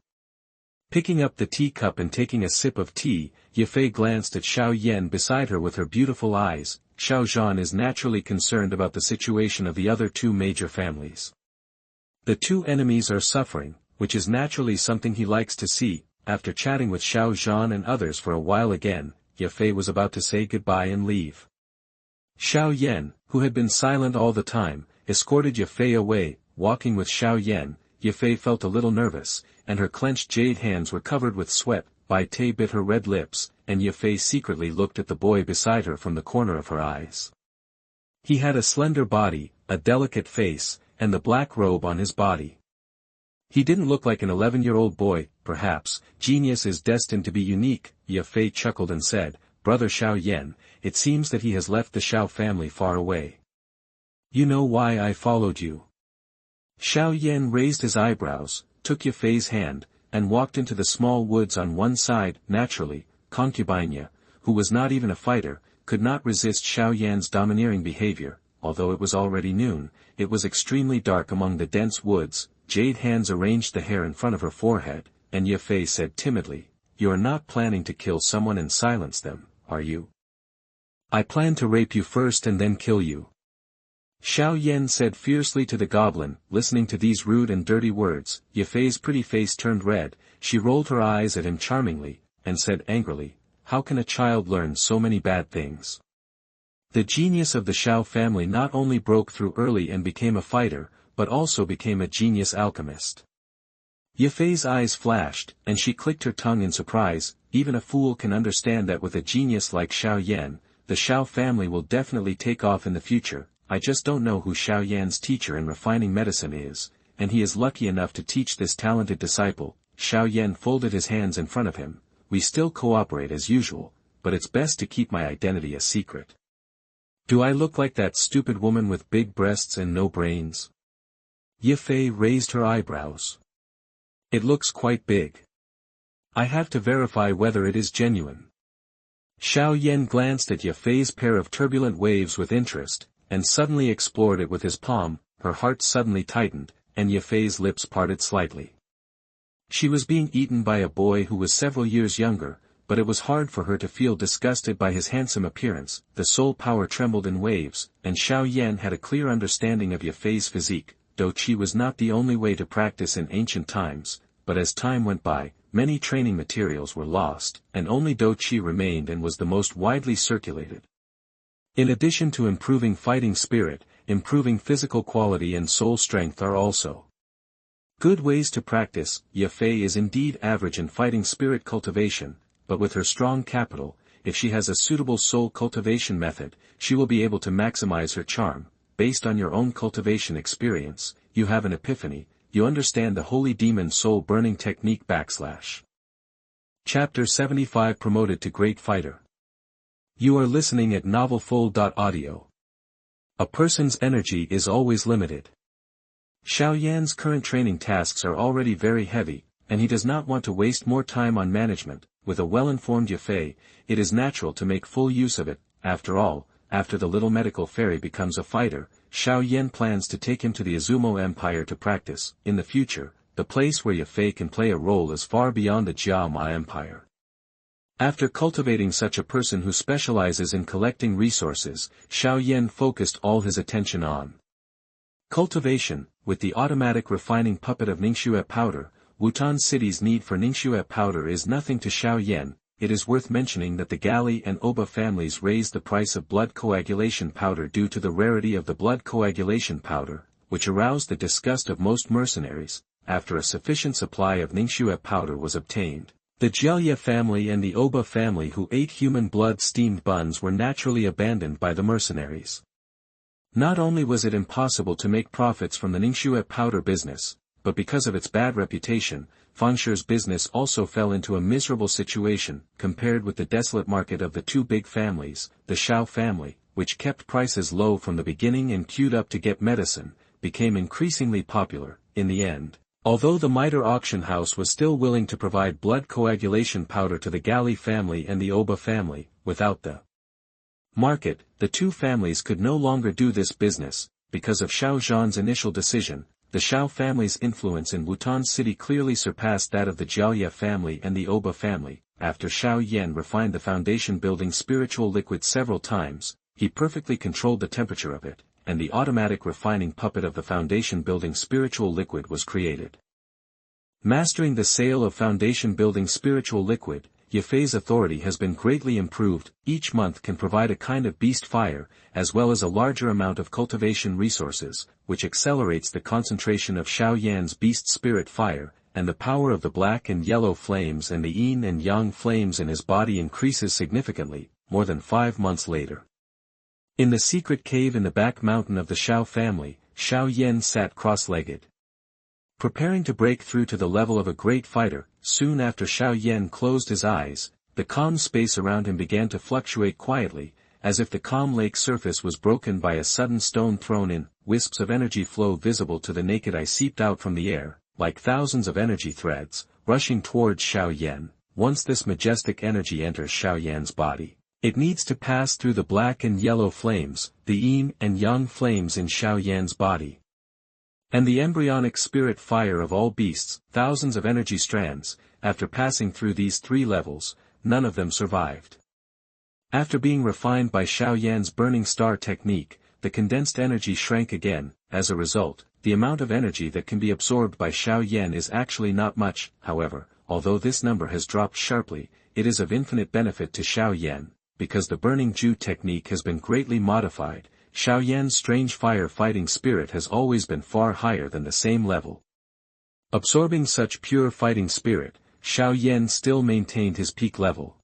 [SPEAKER 1] Picking up the teacup and taking a sip of tea, Yafei glanced at Xiao Yan beside her with her beautiful eyes. Xiao Zhan is naturally concerned about the situation of the other two major families. The two enemies are suffering, which is naturally something he likes to see. After chatting with Xiao Zhan and others for a while again, Yafei was about to say goodbye and leave. Xiao Yan, who had been silent all the time, escorted Yafei away. Walking with Xiao Yan, Yafei felt a little nervous, and her clenched jade hands were covered with sweat. Bai Te bit her red lips, and Yafei secretly looked at the boy beside her from the corner of her eyes. He had a slender body, a delicate face, and the black robe on his body. He didn't look like an 11-year-old boy. Perhaps, genius is destined to be unique. Yafei chuckled and said, Brother Xiao Yan, it seems that he has left the Xiao family far away. You know why I followed you? Xiao Yan raised his eyebrows, took Yafei's hand, and walked into the small woods on one side. Naturally, concubine, who was not even a fighter, could not resist Xiao Yan's domineering behavior. Although it was already noon, it was extremely dark among the dense woods. Jade hands arranged the hair in front of her forehead, and Yafei said timidly, You are not planning to kill someone and silence them, are you? I plan to rape you first and then kill you. Xiao Yan said fiercely to the goblin. Listening to these rude and dirty words, Yafei's pretty face turned red. She rolled her eyes at him charmingly, and said angrily, How can a child learn so many bad things? The genius of the Xiao family not only broke through early and became a fighter, but also became a genius alchemist. Yafei's eyes flashed, and she clicked her tongue in surprise. Even a fool can understand that with a genius like Xiao Yan, the Xiao family will definitely take off in the future. I just don't know who Xiao Yan's teacher in refining medicine is, and he is lucky enough to teach this talented disciple. Xiao Yan folded his hands in front of him. We still cooperate as usual, but it's best to keep my identity a secret. Do I look like that stupid woman with big breasts and no brains? Yafei raised her eyebrows. It looks quite big. I have to verify whether it is genuine. Xiao Yan glanced at Yafei's pair of turbulent waves with interest, and suddenly explored it with his palm. Her heart suddenly tightened, and Yafei's lips parted slightly. She was being eaten by a boy who was several years younger, but it was hard for her to feel disgusted by his handsome appearance. The soul power trembled in waves, and Xiao Yan had a clear understanding of Yafei's physique. Dou Qi was not the only way to practice in ancient times, but as time went by, many training materials were lost, and only Dou Qi remained and was the most widely circulated. In addition to improving fighting spirit, improving physical quality and soul strength are also good ways to practice. Yafei is indeed average in fighting spirit cultivation, but with her strong capital, if she has a suitable soul cultivation method, she will be able to maximize her charm. Based on your own cultivation experience, you have an epiphany, you understand the holy demon soul burning technique. Chapter 75 Promoted to Great Fighter. You are listening at novelfull.audio. A person's energy is always limited. Xiao Yan's current training tasks are already very heavy, and he does not want to waste more time on management. With a well-informed Yafei, it is natural to make full use of it. After all, after the little medical fairy becomes a fighter, Xiao Yan plans to take him to the Azumo Empire to practice. In the future, the place where Yafei can play a role is far beyond the Jiao Ma Empire. After cultivating such a person who specializes in collecting resources, Xiao Yan focused all his attention on cultivation. With the automatic refining puppet of Ningxue powder, Wutan City's need for Ningxue powder is nothing to Xiao Yan. It is worth mentioning that the Gali and Oba families raised the price of blood coagulation powder due to the rarity of the blood coagulation powder, which aroused the disgust of most mercenaries. After a sufficient supply of Ningxue powder was obtained, the Jiaoye family and the Oba family who ate human blood steamed buns were naturally abandoned by the mercenaries. Not only was it impossible to make profits from the Ningxue powder business, but because of its bad reputation, Fengshe's business also fell into a miserable situation. Compared with the desolate market of the two big families, the Xiao family, which kept prices low from the beginning and queued up to get medicine, became increasingly popular. In the end, although the Mitre auction house was still willing to provide blood coagulation powder to the Gali family and the Oba family, without the market, the two families could no longer do this business. Because of Xiao Zhan's initial decision, the Xiao family's influence in Wutan City clearly surpassed that of the Jiaoye family and the Oba family. After Xiao Yan refined the foundation-building spiritual liquid several times, he perfectly controlled the temperature of it, and the automatic refining puppet of the foundation-building spiritual liquid was created. Mastering the sale of foundation-building spiritual liquid, Yafei's authority has been greatly improved. Each month can provide a kind of beast fire, as well as a larger amount of cultivation resources, which accelerates the concentration of Xiao Yan's beast spirit fire, and the power of the black and yellow flames and the yin and yang flames in his body increases significantly. More than 5 months later, in the secret cave in the back mountain of the Xiao family, Xiao Yan sat cross-legged, preparing to break through to the level of a great fighter. Soon after Xiao Yan closed his eyes, the calm space around him began to fluctuate quietly, as if the calm lake surface was broken by a sudden stone thrown in. Wisps of energy flow visible to the naked eye seeped out from the air, like thousands of energy threads, rushing towards Xiao Yan. Once this majestic energy enters Xiao Yan's body, it needs to pass through the black and yellow flames, the yin and yang flames in Xiao Yan's body, and the embryonic spirit fire of all beasts, thousands of energy strands. After passing through these 3 levels, none of them survived. After being refined by Xiao Yan's burning star technique, the condensed energy shrank again. As a result, the amount of energy that can be absorbed by Xiao Yan is actually not much. However, although this number has dropped sharply, it is of infinite benefit to Xiao Yan, because the burning Ju technique has been greatly modified. Xiao Yan's strange fire-fighting spirit has always been far higher than the same level. Absorbing such pure fighting spirit, Xiao Yan still maintained his peak level.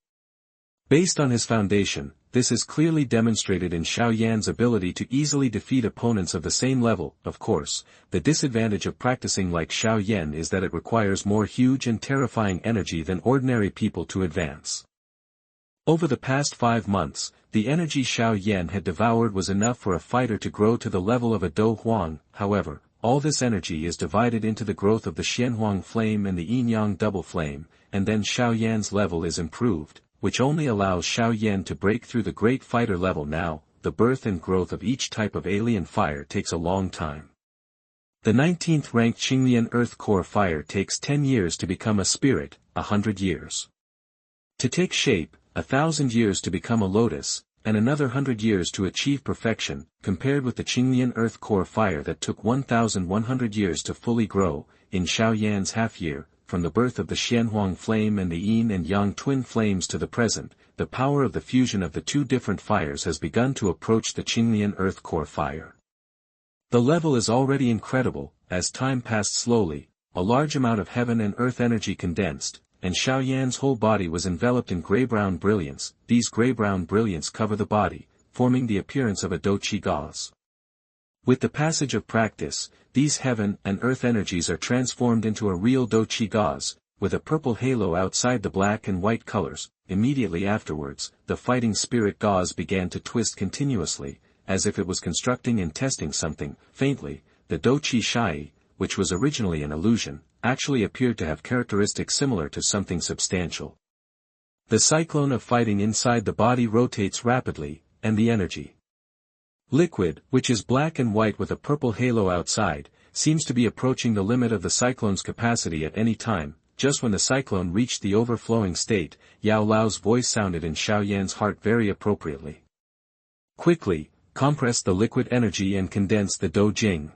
[SPEAKER 1] Based on his foundation, this is clearly demonstrated in Xiao Yan's ability to easily defeat opponents of the same level. Of course, the disadvantage of practicing like Xiao Yan is that it requires more huge and terrifying energy than ordinary people to advance. Over the past 5 months, the energy Xiao Yan had devoured was enough for a fighter to grow to the level of a Dou Huang. However, all this energy is divided into the growth of the Xianhuang flame and the yin-yang double flame, and then Xiao Yan's level is improved, which only allows Xiao Yan to break through the great fighter level. Now, the birth and growth of each type of alien fire takes a long time. The 19th ranked Qinglian Earth Core fire takes 10 years to become a spirit, 100 years to take shape, 1,000 years to become a lotus, and another 100 years to achieve perfection, compared with the Qinglian Earth Core fire that took 1,100 years to fully grow. In Xiao Yan's half-year, from the birth of the Xianhuang flame and the Yin and Yang twin flames to the present, the power of the fusion of the two different fires has begun to approach the Qinglian Earth Core fire. The level is already incredible. As time passed slowly, a large amount of heaven and earth energy condensed, and Xiao Yan's whole body was enveloped in gray-brown brilliance. These gray-brown brilliance cover the body, forming the appearance of a Dou Qi gauze. With the passage of practice, these heaven and earth energies are transformed into a real Dou Qi gauze, with a purple halo outside the black and white colors. Immediately afterwards, the fighting spirit gauze began to twist continuously, as if it was constructing and testing something. Faintly, the Dou Qi, which was originally an illusion, actually appeared to have characteristics similar to something substantial. The cyclone of fighting inside the body rotates rapidly, and the energy liquid, which is black and white with a purple halo outside, seems to be approaching the limit of the cyclone's capacity at any time. Just when the cyclone reached the overflowing state, Yao Lao's voice sounded in Xiao Yan's heart very appropriately. Quickly, compress the liquid energy and condense the Dou Jing.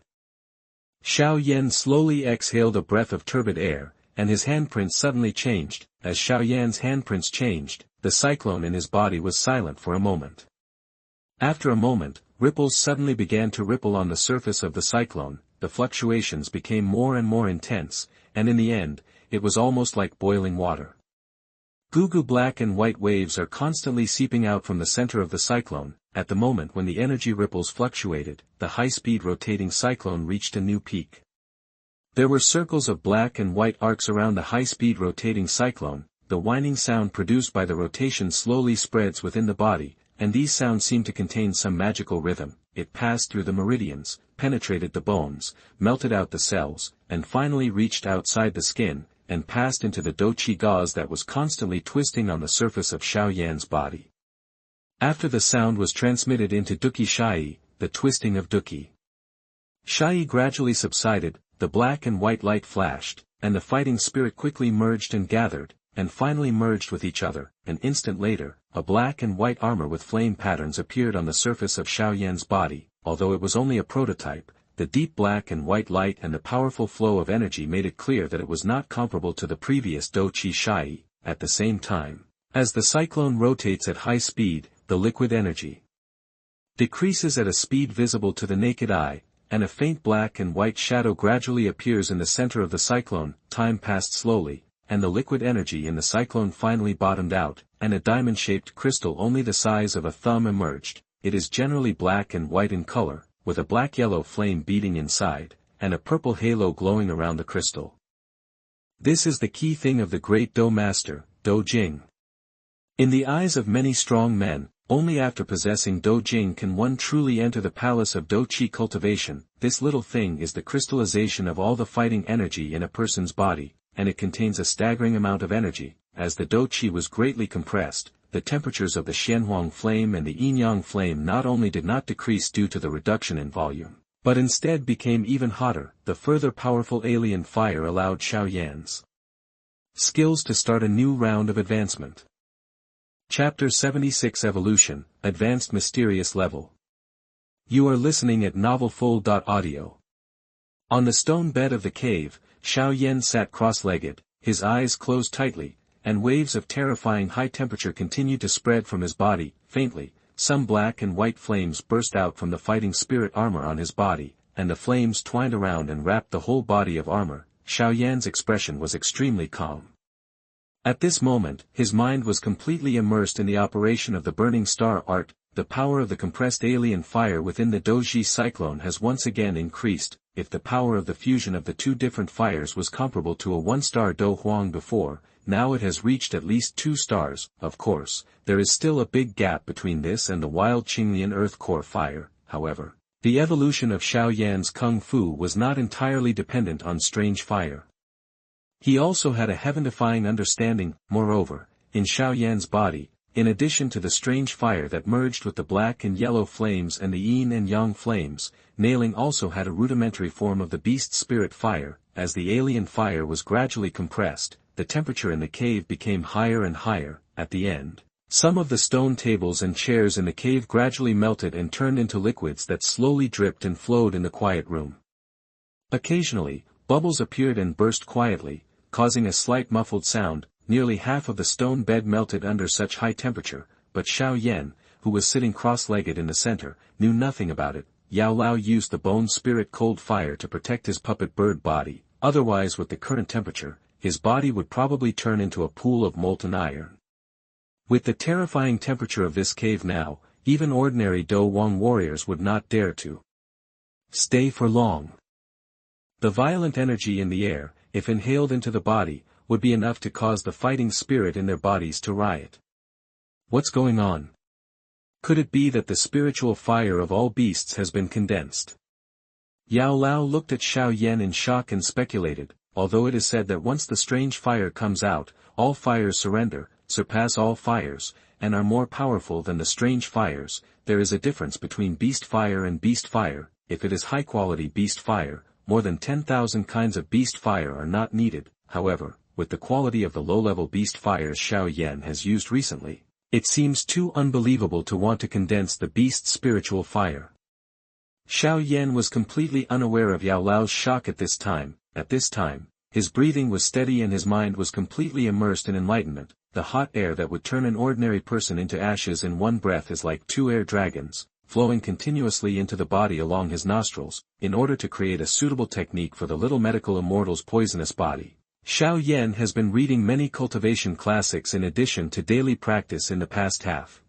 [SPEAKER 1] Xiao Yan slowly exhaled a breath of turbid air, and his handprints suddenly changed. As Xiao Yan's handprints changed, the cyclone in his body was silent for a moment. After a moment, ripples suddenly began to ripple on the surface of the cyclone. The fluctuations became more and more intense, and in the end, it was almost like boiling water. Goo black and white waves are constantly seeping out from the center of the cyclone. At the moment when the energy ripples fluctuated, the high-speed rotating cyclone reached a new peak. There were circles of black and white arcs around the high-speed rotating cyclone. The whining sound produced by the rotation slowly spreads within the body, and these sounds seem to contain some magical rhythm. It passed through the meridians, penetrated the bones, melted out the cells, and finally reached outside the skin, and passed into the Dou Qi gauze that was constantly twisting on the surface of Xiao Yan's body. After the sound was transmitted into Dou Qi, the twisting of Dou Qi gradually subsided, the black and white light flashed, and the fighting spirit quickly merged and gathered, and finally merged with each other. An instant later, a black and white armor with flame patterns appeared on the surface of Xiao Yan's body. Although it was only a prototype, the deep black and white light and the powerful flow of energy made it clear that it was not comparable to the previous Dou Qi. At the same time, as the cyclone rotates at high speed, the liquid energy decreases at a speed visible to the naked eye, and a faint black and white shadow gradually appears in the center of the cyclone. Time passed slowly, and the liquid energy in the cyclone finally bottomed out, and a diamond-shaped crystal only the size of a thumb emerged. It is generally black and white in color, with a black-yellow flame beating inside, and a purple halo glowing around the crystal. This is the key thing of the great Dou Master, Dou Jing. In the eyes of many strong men, only after possessing Dou Jing can one truly enter the palace of Dou Qi cultivation. This little thing is the crystallization of all the fighting energy in a person's body, and it contains a staggering amount of energy. As the Dou Qi was greatly compressed, the temperatures of the Xianhuang flame and the Yin Yang flame not only did not decrease due to the reduction in volume, but instead became even hotter. The further powerful alien fire allowed Xiao Yan's skills to start a new round of advancement. Chapter 76 Evolution, Advanced Mysterious Level. You are listening at novelfull.audio. On the stone bed of the cave, Xiao Yan sat cross-legged, his eyes closed tightly, and waves of terrifying high temperature continued to spread from his body. Faintly, some black and white flames burst out from the fighting spirit armor on his body, and the flames twined around and wrapped the whole body of armor. Xiao Yan's expression was extremely calm. At this moment, his mind was completely immersed in the operation of the burning star art. The power of the compressed alien fire within the Dou Zhi cyclone has once again increased. If the power of the fusion of the two different fires was comparable to a one-star Dou Huang before, now it has reached at least 2 stars. Of course, there is still a big gap between this and the wild Qinglian Earth Core fire. However, the evolution of Xiao Yan's Kung Fu was not entirely dependent on strange fire. He also had a heaven-defying understanding. Moreover, in Xiao Yan's body, in addition to the strange fire that merged with the black and yellow flames and the yin and yang flames, Nailing also had a rudimentary form of the beast spirit fire. As the alien fire was gradually compressed, the temperature in the cave became higher and higher. At the end, some of the stone tables and chairs in the cave gradually melted and turned into liquids that slowly dripped and flowed in the quiet room. Occasionally, bubbles appeared and burst quietly, causing a slight muffled sound. Nearly half of the stone bed melted under such high temperature, but Xiao Yan, who was sitting cross-legged in the center, knew nothing about it. Yao Lao used the bone spirit cold fire to protect his puppet bird body, otherwise with the current temperature, his body would probably turn into a pool of molten iron. With the terrifying temperature of this cave now, even ordinary Do Wang warriors would not dare to stay for long. The violent energy in the air, if inhaled into the body, would be enough to cause the fighting spirit in their bodies to riot. What's going on? Could it be that the spiritual fire of all beasts has been condensed? Yao Lao looked at Xiao Yan in shock and speculated, although it is said that once the strange fire comes out, all fires surrender, surpass all fires, and are more powerful than the strange fires, there is a difference between beast fire and beast fire. If it is high-quality beast fire, more than 10,000 kinds of beast fire are not needed. However, with the quality of the low-level beast fires Xiao Yan has used recently, it seems too unbelievable to want to condense the beast's spiritual fire. Xiao Yan was completely unaware of Yao Lao's shock at this time. At this time, his breathing was steady and his mind was completely immersed in enlightenment. The hot air that would turn an ordinary person into ashes in one breath is like two air dragons, flowing continuously into the body along his nostrils, in order to create a suitable technique for the little medical immortal's poisonous body. Xiao Yan has been reading many cultivation classics in addition to daily practice in the past half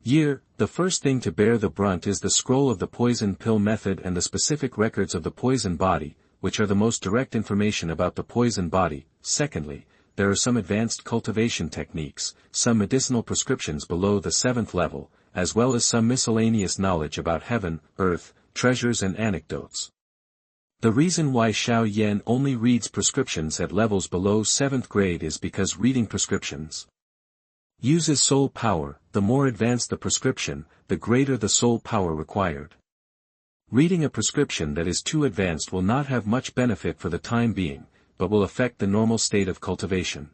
[SPEAKER 1] year. The first thing to bear the brunt is the scroll of the poison pill method and the specific records of the poison body, which are the most direct information about the poison body. Secondly, there are some advanced cultivation techniques, some medicinal prescriptions below the 7th level, as well as some miscellaneous knowledge about heaven, earth, treasures and anecdotes. The reason why Xiao Yan only reads prescriptions at levels below 7th grade is because reading prescriptions uses soul power. The more advanced the prescription, the greater the soul power required. Reading a prescription that is too advanced will not have much benefit for the time being, but will affect the normal state of cultivation.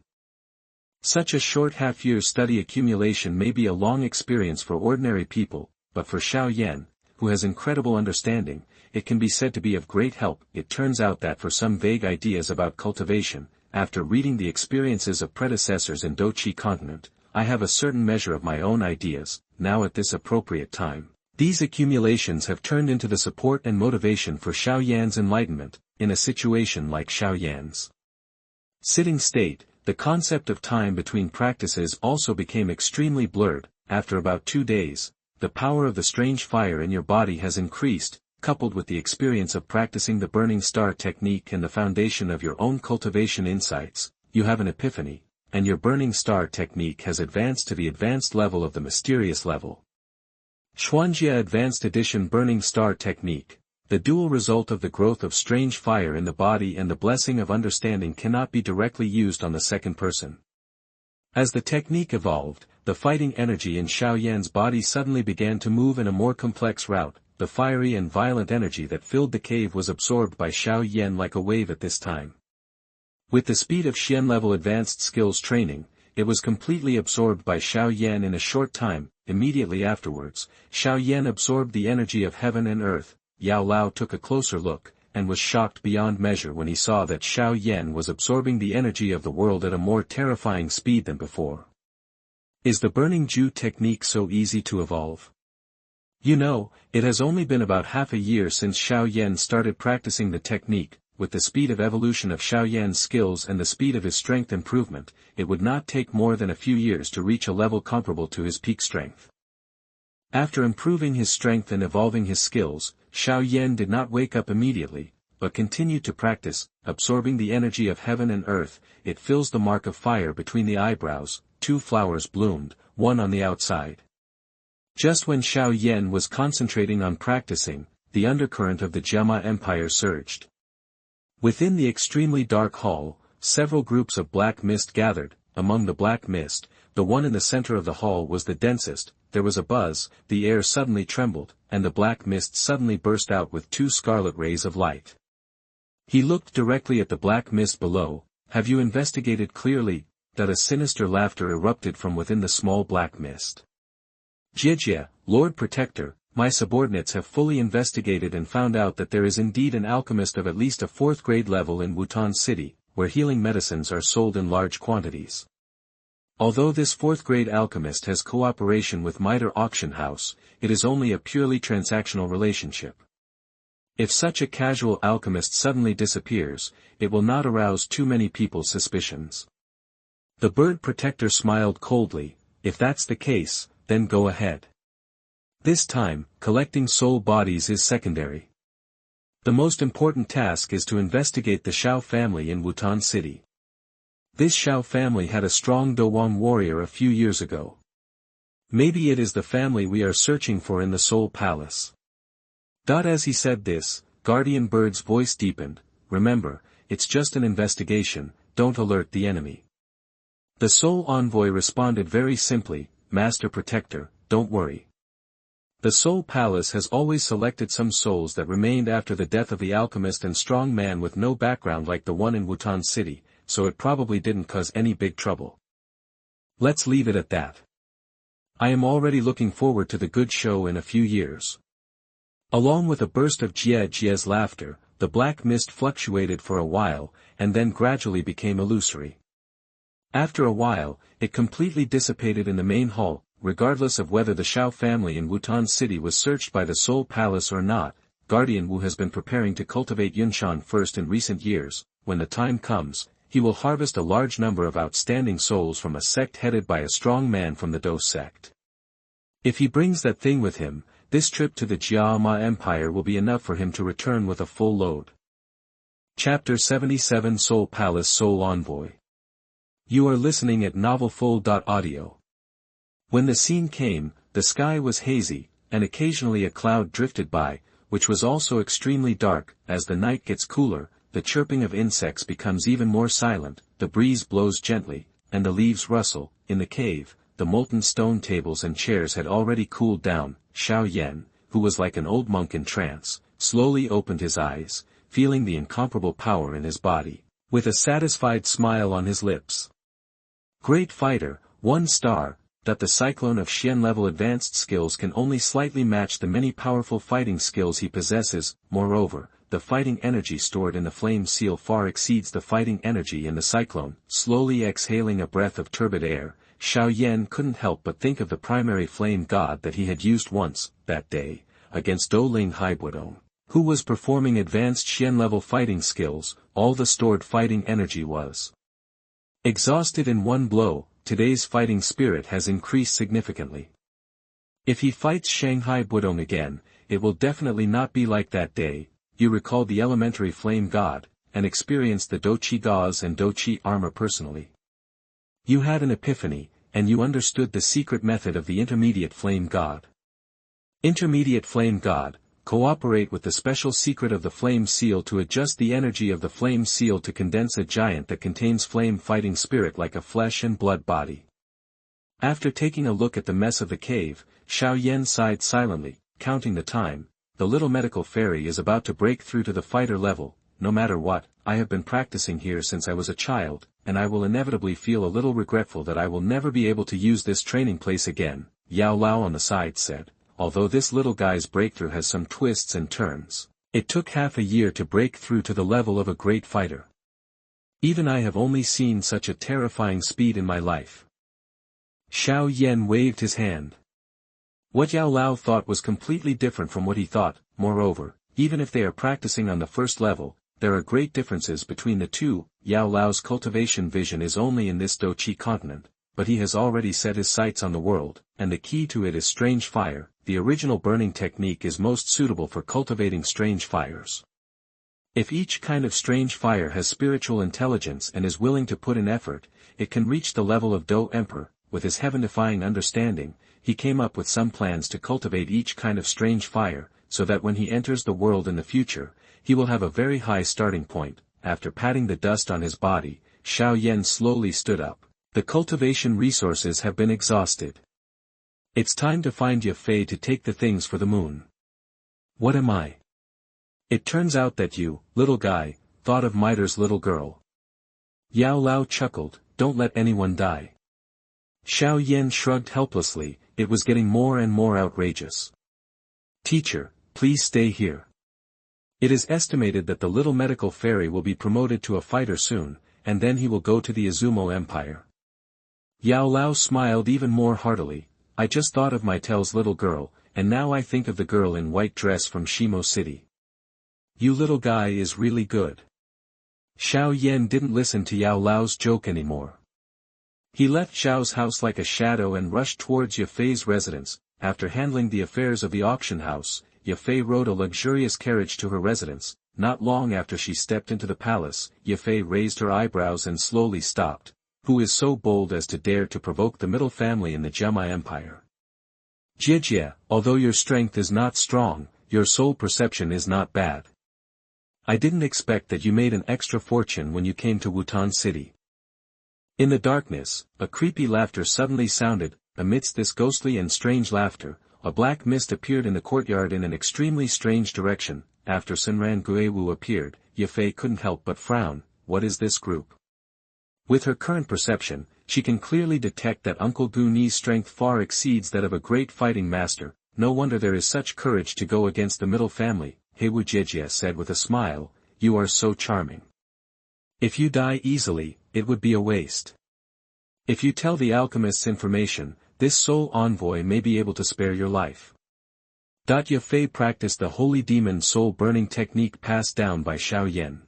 [SPEAKER 1] Such a short half-year study accumulation may be a long experience for ordinary people, but for Xiao Yan, who has incredible understanding, it can be said to be of great help. It turns out that for some vague ideas about cultivation, after reading the experiences of predecessors in Dou Qi Continent, I have a certain measure of my own ideas. Now at this appropriate time, these accumulations have turned into the support and motivation for Xiao Yan's enlightenment. In a situation like Xiao Yan's sitting state, the concept of time between practices also became extremely blurred. After about 2 days, the power of the strange fire in your body has increased, coupled with the experience of practicing the burning star technique and the foundation of your own cultivation insights, you have an epiphany, and your burning star technique has advanced to the advanced level of the mysterious level. Xuanjia Advanced Edition Burning Star Technique. The dual result of the growth of strange fire in the body and the blessing of understanding cannot be directly used on the second person. As the technique evolved, the fighting energy in Xiao Yan's body suddenly began to move in a more complex route. The fiery and violent energy that filled the cave was absorbed by Xiao Yan like a wave at this time. With the speed of Xian-level advanced skills training, it was completely absorbed by Xiao Yan in a short time. Immediately afterwards, Xiao Yan absorbed the energy of heaven and earth. Yao Lao took a closer look, and was shocked beyond measure when he saw that Xiao Yan was absorbing the energy of the world at a more terrifying speed than before. Is the burning Ju technique so easy to evolve? You know, it has only been about half a year since Xiao Yan started practicing the technique. With the speed of evolution of Xiao Yan's skills and the speed of his strength improvement, it would not take more than a few years to reach a level comparable to his peak strength. After improving his strength and evolving his skills, Xiao Yan did not wake up immediately, but continued to practice, absorbing the energy of heaven and earth. It fills the mark of fire between the eyebrows. 2 flowers bloomed, one on the outside. Just when Xiao Yan was concentrating on practicing, the undercurrent of the Gemma Empire surged. Within the extremely dark hall, several groups of black mist gathered. among the black mist. The one in the center of the hall was the densest. There was a buzz, the air suddenly trembled, and the black mist suddenly burst out with two scarlet rays of light. He looked directly at the black mist below. Have you investigated clearly? That a sinister laughter erupted from within the small black mist. Jie, Lord Protector, my subordinates have fully investigated and found out that there is indeed an alchemist of at least a 4th grade level in Wutan City, where healing medicines are sold in large quantities. Although this 4th grade alchemist has cooperation with Mitre Auction House, it is only a purely transactional relationship. If such a casual alchemist suddenly disappears, it will not arouse too many people's suspicions. The bird protector smiled coldly. If that's the case, then go ahead. This time, collecting soul bodies is secondary. The most important task is to investigate the Xiao family in Wutan City. This Xiao family had a strong Douwan warrior a few years ago. Maybe it is the family we are searching for in the Soul Palace. As he said this, Guardian Bird's voice deepened. Remember, it's just an investigation, don't alert the enemy. The Soul Envoy responded very simply, Master Protector, don't worry. The Soul Palace has always selected some souls that remained after the death of the alchemist and strong man with no background like the one in Wutan City, so it probably didn't cause any big trouble. Let's leave it at that. I am already looking forward to the good show in a few years. Along with a burst of Jie's laughter, the black mist fluctuated for a while, and then gradually became illusory. After a while, it completely dissipated in the main hall. Regardless of whether the Xiao family in Wutan City was searched by the Soul Palace or not, Guardian Wu has been preparing to cultivate Yunshan first in recent years. When the time comes, he will harvest a large number of outstanding souls from a sect headed by a strong man from the Dou sect. If he brings that thing with him, this trip to the Jiama Empire will be enough for him to return with a full load. Chapter 77 Soul Palace Soul Envoy. You are listening at novelfull.audio. When the scene came, the sky was hazy, and occasionally a cloud drifted by, which was also extremely dark. As the night gets cooler, the chirping of insects becomes even more silent, the breeze blows gently, and the leaves rustle. In the cave, the molten stone tables and chairs had already cooled down. Xiao Yan, who was like an old monk in trance, slowly opened his eyes, feeling the incomparable power in his body, with a satisfied smile on his lips. Great fighter, 1 star. That the cyclone of Xian-level advanced skills can only slightly match the many powerful fighting skills he possesses. Moreover, the fighting energy stored in the flame seal far exceeds the fighting energy in the cyclone. Slowly exhaling a breath of turbid air, Xiao Yan couldn't help but think of the primary flame god that he had used once, that day, against Dou Ling Haibudong, who was performing advanced Xian-level fighting skills. All the stored fighting energy was exhausted in one blow. Today's fighting spirit has increased significantly. If he fights Shanghai Budong again, it will definitely not be like that day. You recall the elementary flame god, and experienced the Dou Qi gauze and Dou Qi armor personally. You had an epiphany, and you understood the secret method of the intermediate flame god. Intermediate flame god, cooperate with the special secret of the flame seal to adjust the energy of the flame seal to condense a giant that contains flame fighting spirit like a flesh and blood body. After taking a look at the mess of the cave, Xiao Yan sighed silently, counting the time. The little medical fairy is about to break through to the fighter level. No matter what, I have been practicing here since I was a child, and I will inevitably feel a little regretful that I will never be able to use this training place again, Yao Lao on the side said. Although this little guy's breakthrough has some twists and turns, it took half a year to break through to the level of a great fighter. Even I have only seen such a terrifying speed in my life. Xiao Yan waved his hand. What Yao Lao thought was completely different from what he thought. Moreover, even if they are practicing on the first level, there are great differences between the two. Yao Lao's cultivation vision is only in this Dou Qi Continent, but he has already set his sights on the world, and the key to it is strange fire. The original burning technique is most suitable for cultivating strange fires. If each kind of strange fire has spiritual intelligence and is willing to put in effort, it can reach the level of Dou Emperor. With his heaven-defying understanding, he came up with some plans to cultivate each kind of strange fire, so that when he enters the world in the future, he will have a very high starting point. After patting the dust on his body, Xiao Yan slowly stood up. The cultivation resources have been exhausted. It's time to find Yafei to take the things for the moon. What am I? It turns out that you, little guy, thought of Mitre little girl. Yao Lao chuckled, don't let anyone die. Xiao Yan shrugged helplessly, it was getting more and more outrageous. Teacher, please stay here. It is estimated that the little medical fairy will be promoted to a fighter soon, and then he will go to the Izumo Empire. Yao Lao smiled even more heartily, I just thought of Mitel's little girl, and now I think of the girl in white dress from Shimo City. You little guy is really good. Xiao Yan didn't listen to Yao Lao's joke anymore. He left Xiao's house like a shadow and rushed towards Yafei's residence. After handling the affairs of the auction house, Yafei rode a luxurious carriage to her residence. Not long after she stepped into the palace, Yafei raised her eyebrows and slowly stopped. Who is so bold as to dare to provoke the middle family in the Gemma Empire? Jie, although your strength is not strong, your soul perception is not bad. I didn't expect that you made an extra fortune when you came to Wutan City. In the darkness, a creepy laughter suddenly sounded. Amidst this ghostly and strange laughter, a black mist appeared in the courtyard in an extremely strange direction. After Senran Guewu appeared, Yafei couldn't help but frown. What is this group? With her current perception, she can clearly detect that Uncle Guni's strength far exceeds that of a great fighting master. No wonder there is such courage to go against the middle family, Heiwu Jie said with a smile, you are so charming. If you die easily, it would be a waste. If you tell the alchemists information, this soul envoy may be able to spare your life. Yafei practiced the holy demon soul burning technique passed down by Xiao Yan.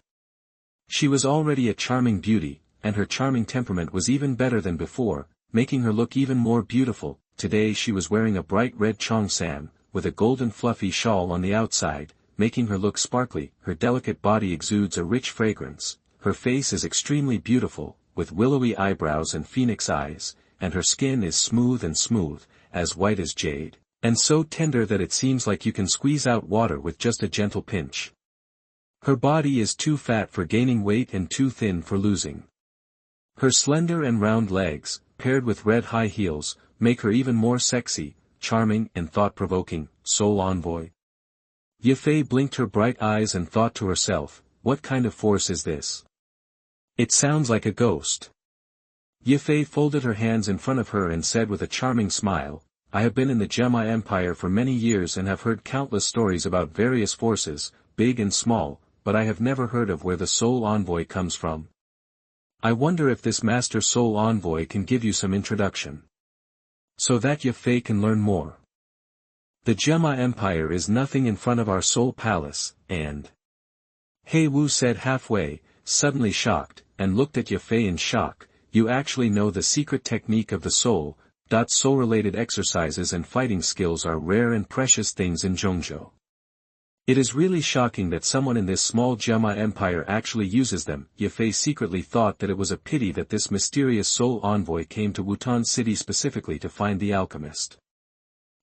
[SPEAKER 1] She was already a charming beauty, and her charming temperament was even better than before, making her look even more beautiful. Today she was wearing a bright red cheongsam, with a golden fluffy shawl on the outside, making her look sparkly. Her delicate body exudes a rich fragrance, her face is extremely beautiful, with willowy eyebrows and phoenix eyes, and her skin is smooth, as white as jade, and so tender that it seems like you can squeeze out water with just a gentle pinch. Her body is too fat for gaining weight and too thin for losing. Her slender and round legs, paired with red high heels, make her even more sexy, charming and thought-provoking. Soul envoy. Yafei blinked her bright eyes and thought to herself, what kind of force is this? It sounds like a ghost. Yafei folded her hands in front of her and said with a charming smile, I have been in the Gemma Empire for many years and have heard countless stories about various forces, big and small, but I have never heard of where the soul envoy comes from. I wonder if this master soul envoy can give you some introduction. So that Yafei can learn more. The Gemma Empire is nothing in front of our soul palace, and... Heiwu said halfway, suddenly shocked, and looked at Yafei in shock, you actually know the secret technique of the soul. Soul-related exercises and fighting skills are rare and precious things in Zhongzhou. It is really shocking that someone in this small Gemma Empire actually uses them. Yafei secretly thought that it was a pity that this mysterious soul envoy came to Wutan City specifically to find the alchemist.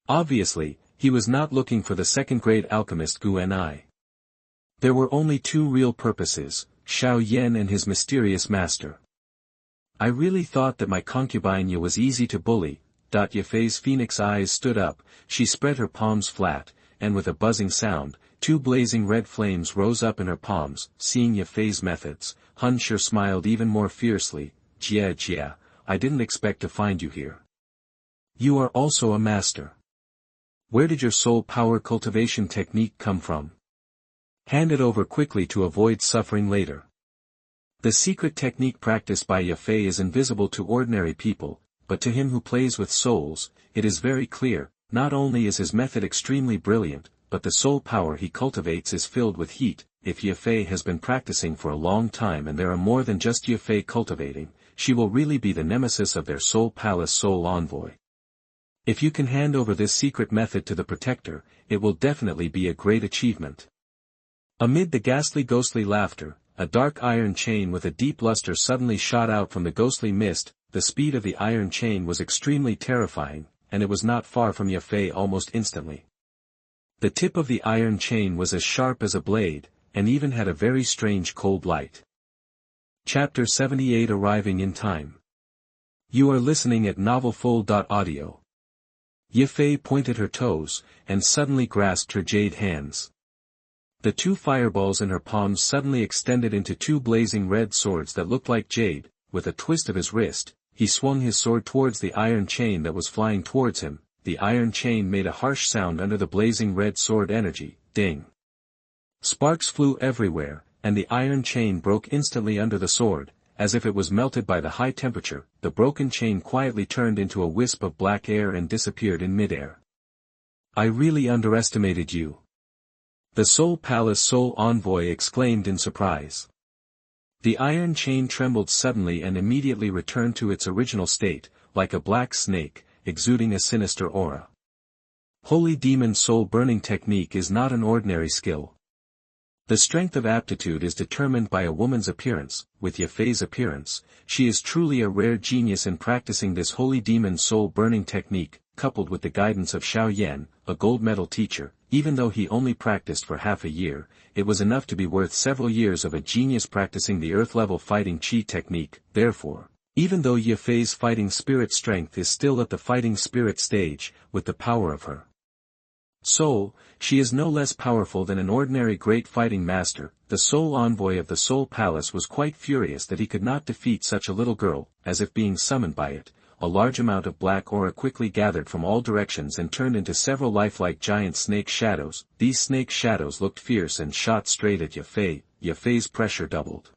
[SPEAKER 1] Obviously, he was not looking for the second-grade alchemist Gu Ni. There were only two real purposes, Xiao Yan and his mysterious master. I really thought that my concubine Ya was easy to bully. Yafei's phoenix eyes stood up, she spread her palms flat, and with a buzzing sound, two blazing red flames rose up in her palms. Seeing Yafei's methods, Hun Shi smiled even more fiercely. Jie, I didn't expect to find you here. You are also a master. Where did your soul power cultivation technique come from? Hand it over quickly to avoid suffering later. The secret technique practiced by Yafei is invisible to ordinary people, but to him who plays with souls, it is very clear. Not only is his method extremely brilliant, but the soul power he cultivates is filled with heat. If Yafei has been practicing for a long time and there are more than just Yafei cultivating, she will really be the nemesis of their soul palace soul envoy. If you can hand over this secret method to the protector, it will definitely be a great achievement. Amid the ghostly laughter, a dark iron chain with a deep luster suddenly shot out from the ghostly mist. The speed of the iron chain was extremely terrifying, and it was not far from Yafei almost instantly. The tip of the iron chain was as sharp as a blade, and even had a very strange cold light. Chapter 78 Arriving in Time. You are listening at novelfull.audio. Yafei pointed her toes, and suddenly grasped her jade hands. The two fireballs in her palms suddenly extended into two blazing red swords that looked like jade. With a twist of his wrist, he swung his sword towards the iron chain that was flying towards him. The iron chain made a harsh sound under the blazing red sword energy, ding. Sparks flew everywhere, and the iron chain broke instantly under the sword, as if it was melted by the high temperature. The broken chain quietly turned into a wisp of black air and disappeared in midair. I really underestimated you. The Soul Palace Soul Envoy exclaimed in surprise. The iron chain trembled suddenly and immediately returned to its original state, like a black snake, exuding a sinister aura. Holy Demon Soul Burning Technique is not an ordinary skill. The strength of aptitude is determined by a woman's appearance. With Yafei's appearance, she is truly a rare genius in practicing this Holy Demon Soul Burning Technique, coupled with the guidance of Xiao Yan, a gold medal teacher. Even though he only practiced for half a year, it was enough to be worth several years of a genius practicing the earth-level fighting chi technique. Therefore, even though Yafei's fighting spirit strength is still at the fighting spirit stage, with the power of her soul, she is no less powerful than an ordinary great fighting master. The Soul Envoy of the Soul Palace was quite furious that he could not defeat such a little girl. As if being summoned by it, a large amount of black aura quickly gathered from all directions and turned into several lifelike giant snake shadows. These snake shadows looked fierce and shot straight at Yafei. Yafei's pressure doubled.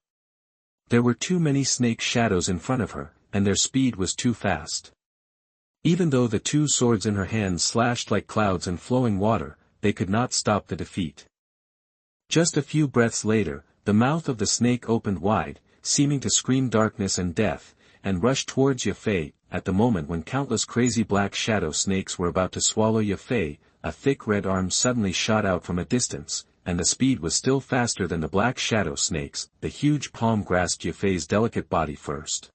[SPEAKER 1] There were too many snake shadows in front of her, and their speed was too fast. Even though the two swords in her hands slashed like clouds and flowing water, they could not stop the defeat. Just a few breaths later, the mouth of the snake opened wide, seeming to scream darkness and death, and rushed towards Yafei. At the moment when countless crazy black shadow snakes were about to swallow Yafei, a thick red arm suddenly shot out from a distance, and the speed was still faster than the black shadow snakes. The huge palm grasped Yafei's delicate body first.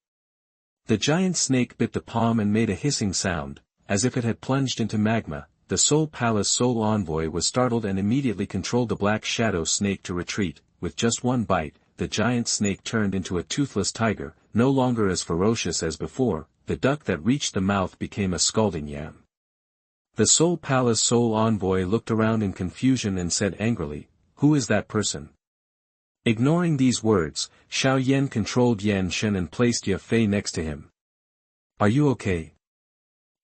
[SPEAKER 1] The giant snake bit the palm and made a hissing sound, as if it had plunged into magma. The Soul Palace Soul Envoy was startled and immediately controlled the black shadow snake to retreat. With just one bite, the giant snake turned into a toothless tiger, no longer as ferocious as before. The duck that reached the mouth became a scalding yam. The Soul Palace Soul Envoy looked around in confusion and said angrily, "Who is that person?" Ignoring these words, Xiao Yan controlled Yan Shen and placed Yafei next to him. "Are you okay?"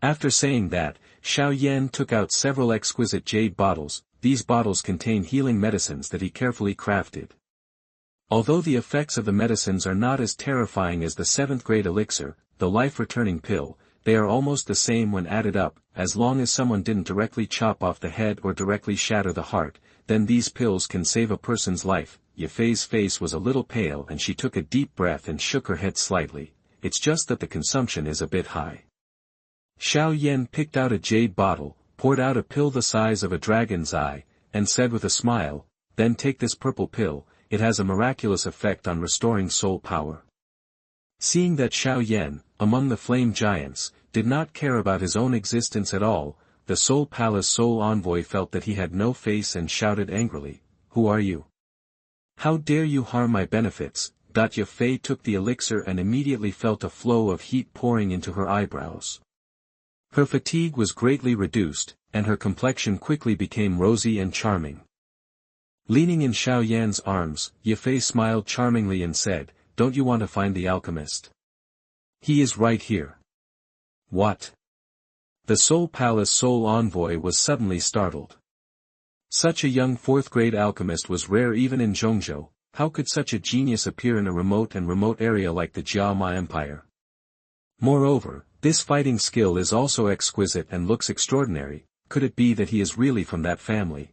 [SPEAKER 1] After saying that, Xiao Yan took out several exquisite jade bottles. These bottles contain healing medicines that he carefully crafted. Although the effects of the medicines are not as terrifying as the 7th grade elixir, the life-returning pill, they are almost the same when added up. As long as someone didn't directly chop off the head or directly shatter the heart, then these pills can save a person's life. Yafei's face was a little pale and she took a deep breath and shook her head slightly. It's just that the consumption is a bit high. Xiao Yan picked out a jade bottle, poured out a pill the size of a dragon's eye, and said with a smile, "Then take this purple pill, it has a miraculous effect on restoring soul power." Seeing that Xiao Yan, among the flame giants, did not care about his own existence at all, the Soul Palace Soul Envoy felt that he had no face and shouted angrily, "Who are you? How dare you harm my benefits?" Yafei took the elixir and immediately felt a flow of heat pouring into her eyebrows. Her fatigue was greatly reduced, and her complexion quickly became rosy and charming. Leaning in Xiao Yan's arms, Yafei smiled charmingly and said, "Don't you want to find the alchemist? He is right here." "What?" The Soul Palace Soul Envoy was suddenly startled. Such a young 4th grade alchemist was rare even in Zhongzhou. How could such a genius appear in a remote area like the Jiama Empire? Moreover, this fighting skill is also exquisite and looks extraordinary. Could it be that he is really from that family?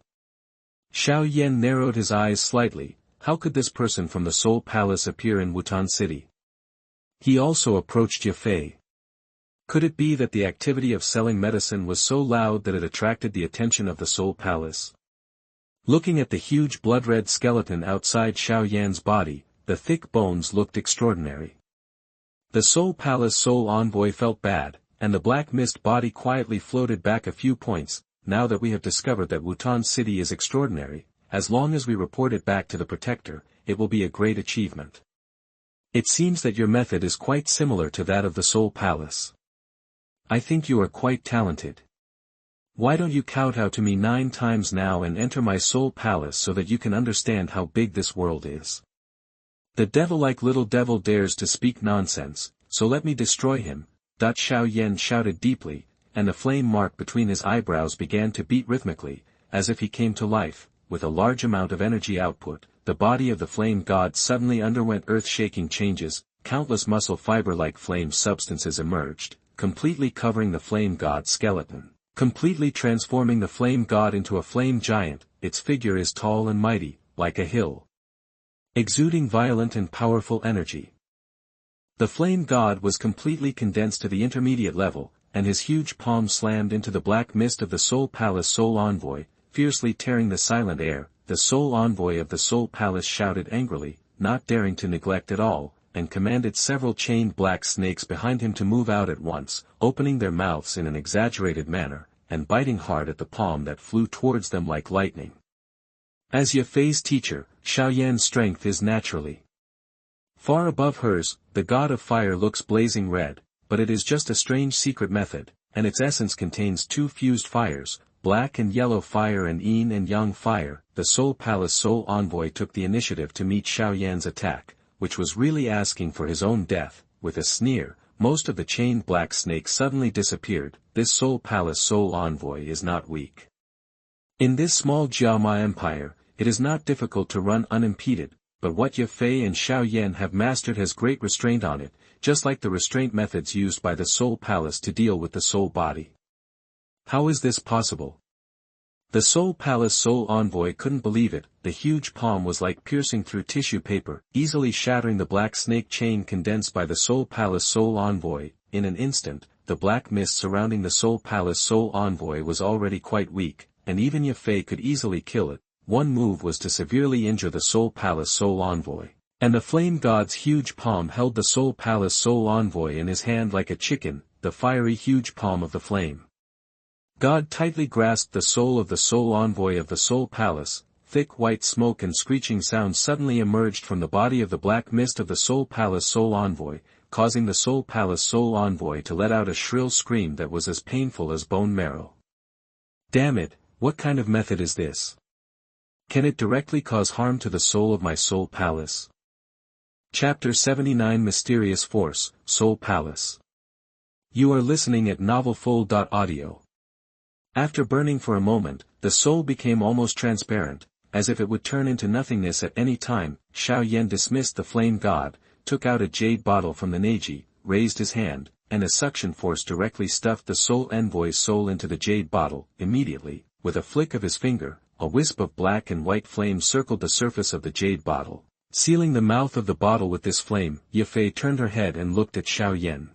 [SPEAKER 1] Xiao Yan narrowed his eyes slightly. How could this person from the Soul Palace appear in Wutan City? He also approached Yafei. Could it be that the activity of selling medicine was so loud that it attracted the attention of the Soul Palace? Looking at the huge blood-red skeleton outside Xiao Yan's body, the thick bones looked extraordinary. The Soul Palace Soul Envoy felt bad, and the black mist body quietly floated back a few points. Now that we have discovered that Wutan City is extraordinary, as long as we report it back to the Protector, it will be a great achievement. It seems that your method is quite similar to that of the Soul Palace. I think you are quite talented. Why don't you kowtow to me 9 times now and enter my Soul Palace so that you can understand how big this world is? The devil-like little devil dares to speak nonsense, so let me destroy him, Xiao Yan shouted deeply, and the flame mark between his eyebrows began to beat rhythmically, as if he came to life, with a large amount of energy output. The body of the flame god suddenly underwent earth-shaking changes, countless muscle fiber-like flame substances emerged, completely covering the flame god's skeleton, completely transforming the flame god into a flame giant. Its figure is tall and mighty, like a hill, exuding violent and powerful energy. The flame god was completely condensed to the intermediate level, and his huge palm slammed into the black mist of the Soul Palace Soul Envoy, fiercely tearing the silent air. The Soul Envoy of the Soul Palace shouted angrily, not daring to neglect at all, and commanded several chained black snakes behind him to move out at once, opening their mouths in an exaggerated manner, and biting hard at the palm that flew towards them like lightning. As Yafei's teacher, Xiao Yan's strength is naturally far above hers. The god of fire looks blazing red, but it is just a strange secret method, and its essence contains 2 fused fires, black and yellow fire and yin and yang fire. The Soul Palace Soul Envoy took the initiative to meet Xiao Yan's attack, which was really asking for his own death. With a sneer, most of the chained black snakes suddenly disappeared. This Soul Palace Soul Envoy is not weak. In this small Jiaoma Empire, it is not difficult to run unimpeded, but what Yafei and Xiao Yan have mastered has great restraint on it, just like the restraint methods used by the Soul Palace to deal with the soul body. How is this possible? The Soul Palace Soul Envoy couldn't believe it. The huge palm was like piercing through tissue paper, easily shattering the black snake chain condensed by the Soul Palace Soul Envoy. In an instant, the black mist surrounding the Soul Palace Soul Envoy was already quite weak, and even Yafei could easily kill it. One move was to severely injure the Soul Palace Soul Envoy, and the flame god's huge palm held the Soul Palace Soul Envoy in his hand like a chicken, the fiery huge palm of the flame god tightly grasped the soul of the Soul Envoy of the Soul Palace. Thick white smoke and screeching sounds suddenly emerged from the body of the black mist of the Soul Palace Soul Envoy, causing the Soul Palace Soul Envoy to let out a shrill scream that was as painful as bone marrow. Damn it, what kind of method is this? Can it directly cause harm to the soul of my Soul Palace? Chapter 79 Mysterious Force, Soul Palace. You are listening at novelfull.audio. After burning for a moment, the soul became almost transparent, as if it would turn into nothingness at any time. Xiao Yan dismissed the flame god, took out a jade bottle from the Neji, raised his hand, and a suction force directly stuffed the Soul Envoy's soul into the jade bottle. Immediately, with a flick of his finger, a wisp of black and white flame circled the surface of the jade bottle, sealing the mouth of the bottle with this flame. Yafei turned her head and looked at Xiao Yan.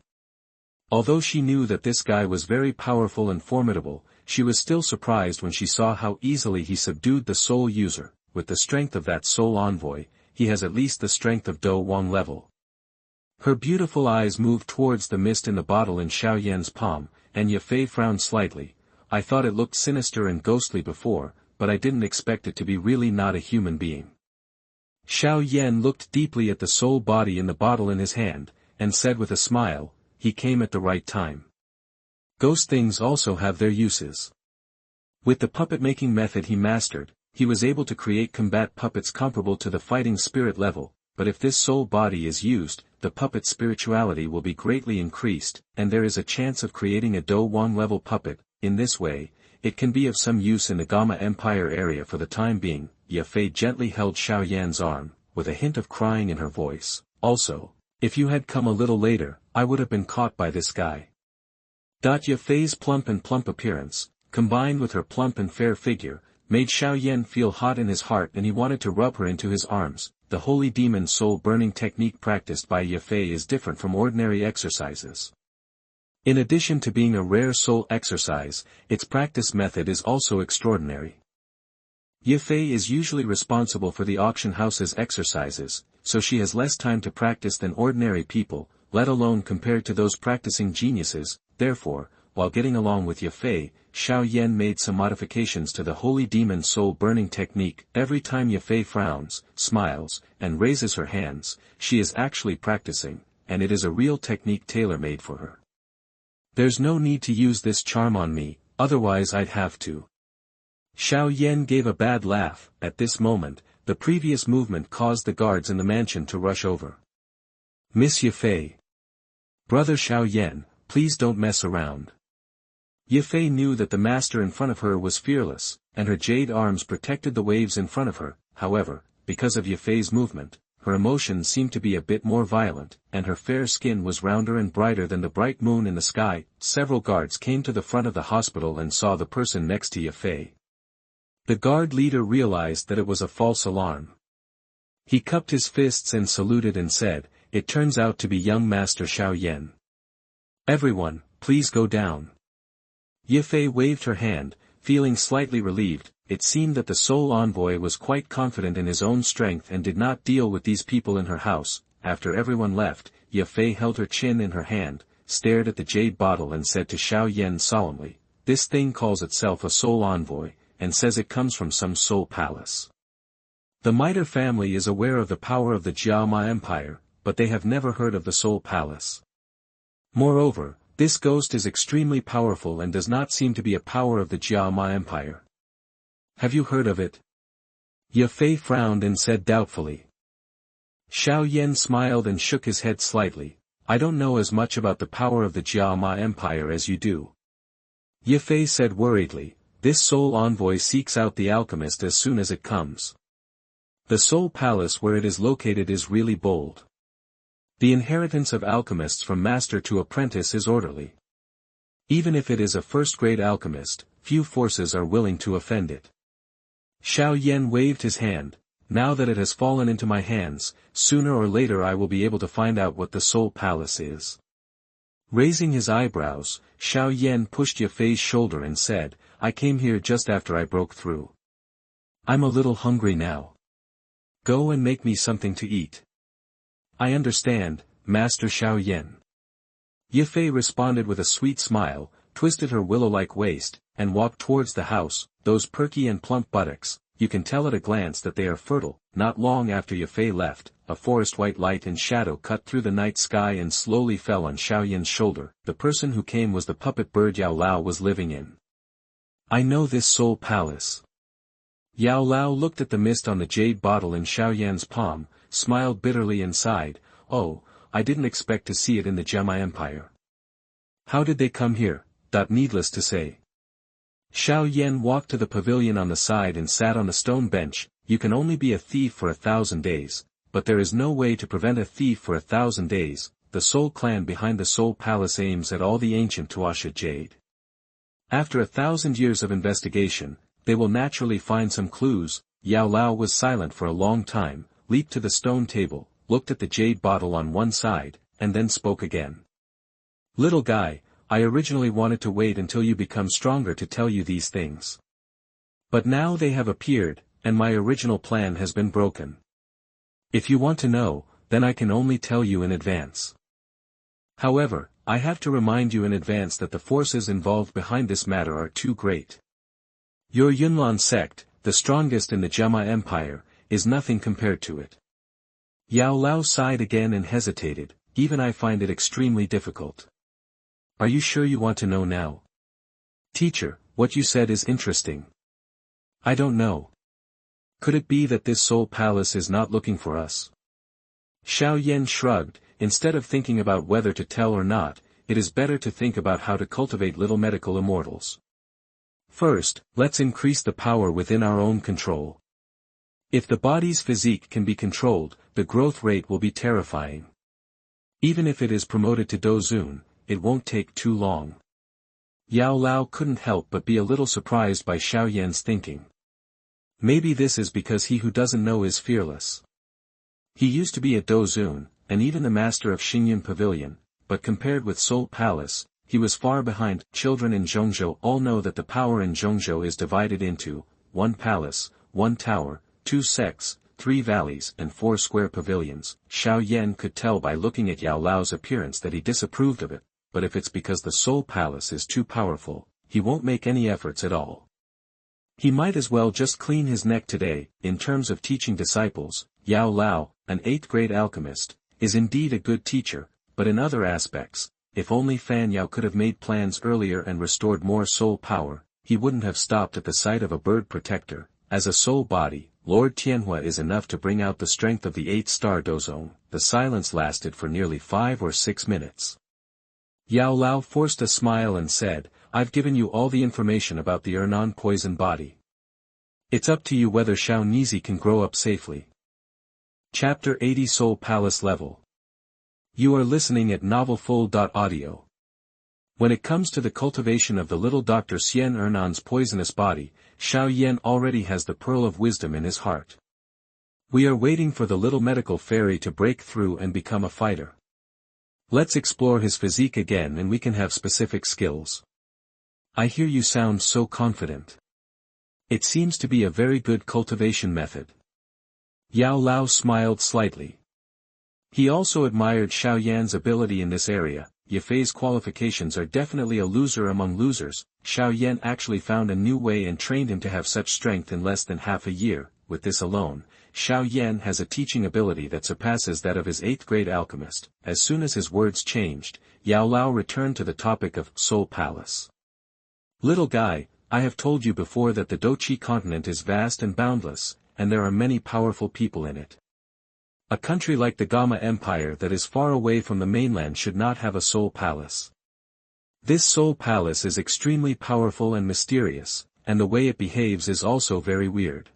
[SPEAKER 1] Although she knew that this guy was very powerful and formidable, she was still surprised when she saw how easily he subdued the soul user. With the strength of that Soul Envoy, he has at least the strength of Dou Wang level. Her beautiful eyes moved towards the mist in the bottle in Xiao Yan's palm, and Yafei frowned slightly. I thought it looked sinister and ghostly before, but I didn't expect it to be really not a human being. Xiao Yan looked deeply at the soul body in the bottle in his hand, and said with a smile, he came at the right time. Ghost things also have their uses. With the puppet-making method he mastered, he was able to create combat puppets comparable to the fighting spirit level, but if this soul body is used, the puppet's spirituality will be greatly increased, and there is a chance of creating a Dou Wang level puppet. In this way, it can be of some use in the Gamma Empire area for the time being. Yafei gently held Xiao Yan's arm, with a hint of crying in her voice. Also, if you had come a little later, I would have been caught by this guy. Yafei's plump appearance, combined with her plump and fair figure, made Xiao Yan feel hot in his heart, and he wanted to rub her into his arms. The holy demon soul burning technique practiced by Yafei is different from ordinary exercises. In addition to being a rare soul exercise, its practice method is also extraordinary. Yafei is usually responsible for the auction house's exercises, so she has less time to practice than ordinary people, let alone compared to those practicing geniuses. Therefore, while getting along with Yafei, Xiao Yan made some modifications to the Holy Demon Soul Burning Technique. Every time Yafei frowns, smiles, and raises her hands, she is actually practicing, and it is a real technique tailor-made for her. There's no need to use this charm on me, otherwise I'd have to. Xiao Yan gave a bad laugh. At this moment, the previous movement caused the guards in the mansion to rush over. Miss Yafei. Brother Xiao Yan, please don't mess around. Yafei knew that the master in front of her was fearless, and her jade arms protected the waves in front of her. However, because of Yafei's movement, her emotions seemed to be a bit more violent, and her fair skin was rounder and brighter than the bright moon in the sky. Several guards came to the front of the hospital and saw the person next to Yafei. The guard leader realized that it was a false alarm. He cupped his fists and saluted and said, "It turns out to be young Master Xiao Yan. Everyone, please go down." Yafei waved her hand, feeling slightly relieved. It seemed that the Soul Envoy was quite confident in his own strength and did not deal with these people in her house. After everyone left, Yafei held her chin in her hand, stared at the jade bottle and said to Xiao Yan solemnly, "This thing calls itself a Soul Envoy, and says it comes from some soul palace. The Mitre family is aware of the power of the Jiama Empire, but they have never heard of the Soul Palace. Moreover, this ghost is extremely powerful and does not seem to be a power of the Jiama Empire. Have you heard of it?" Yafei frowned and said doubtfully. Xiao Yan smiled and shook his head slightly. "I don't know as much about the power of the Jiama Empire as you do." Yafei said worriedly, "This Soul Envoy seeks out the alchemist as soon as it comes. The Soul Palace where it is located is really bold. The inheritance of alchemists from master to apprentice is orderly. Even if it is a first-grade alchemist, few forces are willing to offend it." Xiao Yan waved his hand. "Now that it has fallen into my hands, sooner or later I will be able to find out what the Soul Palace is." Raising his eyebrows, Xiao Yan pushed Yafei's shoulder and said, "I came here just after I broke through. I'm a little hungry now. Go and make me something to eat." "I understand, Master Xiao Yan." Yafei responded with a sweet smile, twisted her willow-like waist, and walked towards the house. Those perky and plump buttocks, you can tell at a glance that they are fertile. Not long after Yafei left, a forest-white light and shadow cut through the night sky and slowly fell on Xiao Yan's shoulder. The person who came was the puppet bird Yao Lao was living in. "I know this Soul Palace." Yao Lao looked at the mist on the jade bottle in Xiao Yan's palm, smiled bitterly and sighed, "Oh, I didn't expect to see it in the Gemma Empire. How did they come here?" Needless to say. Xiao Yan walked to the pavilion on the side and sat on the stone bench. "You can only be a thief for 1,000 days, but there is no way to prevent a thief for 1,000 days. The Soul Clan behind the Soul Palace aims at all the ancient Tuasha jade. After 1,000 years of investigation, they will naturally find some clues." Yao Lao was silent for a long time, leaped to the stone table, looked at the jade bottle on one side, and then spoke again. "Little guy, I originally wanted to wait until you become stronger to tell you these things. But now they have appeared, and my original plan has been broken. If you want to know, then I can only tell you in advance. However, I have to remind you in advance that the forces involved behind this matter are too great. Your Yunlan sect, the strongest in the Gemma Empire, is nothing compared to it." Yao Lao sighed again and hesitated. "Even I find it extremely difficult." "Are you sure you want to know now?" "Teacher, what you said is interesting." "I don't know. Could it be that this Soul Palace is not looking for us?" Xiao Yan shrugged. "Instead of thinking about whether to tell or not, it is better to think about how to cultivate little medical immortals. First, let's increase the power within our own control. If the body's physique can be controlled, the growth rate will be terrifying. Even if it is promoted to Dou Zhi, it won't take too long." Yao Lao couldn't help but be a little surprised by Xiao Yan's thinking. Maybe this is because he who doesn't know is fearless. He used to be at Dou Zhi, and even the master of Xingyun Pavilion, but compared with Soul Palace, he was far behind. Children in Zhongzhou all know that the power in Zhongzhou is divided into 1 palace, 1 tower, 2 sects, 3 valleys and 4 square pavilions. Xiao Yan could tell by looking at Yao Lao's appearance that he disapproved of it, but if it's because the Soul Palace is too powerful, he won't make any efforts at all. He might as well just clean his neck today. In terms of teaching disciples, Yao Lao, an 8th-grade alchemist, is indeed a good teacher, but in other aspects, if only Fan Yao could have made plans earlier and restored more soul power, he wouldn't have stopped at the sight of a bird protector. As a soul body, Lord Tianhua is enough to bring out the strength of the 8-star Dozong. The silence lasted for nearly 5 or 6 minutes. Yao Lao forced a smile and said, "I've given you all the information about the Ernan poison body. It's up to you whether Xiao Nizi can grow up safely." Chapter 80 Soul Palace Level. You are listening at novelfull.audio. When it comes to the cultivation of the little Dr. Xian Ernan's poisonous body, Xiao Yan already has the pearl of wisdom in his heart. We are waiting for the little medical fairy to break through and become a fighter. Let's explore his physique again and we can have specific skills. I hear you sound so confident. It seems to be a very good cultivation method. Yao Lao smiled slightly. He also admired Xiao Yan's ability in this area. Yafei's qualifications are definitely a loser among losers. Xiao Yan actually found a new way and trained him to have such strength in less than half a year. With this alone, Xiao Yan has a teaching ability that surpasses that of his 8th-grade alchemist. As soon as his words changed, Yao Lao returned to the topic of Soul Palace. Little guy, I have told you before that the Dou Qi Continent is vast and boundless, and there are many powerful people in it. A country like the Gama Empire that is far away from the mainland should not have a soul palace. This soul palace is extremely powerful and mysterious, and the way it behaves is also very weird.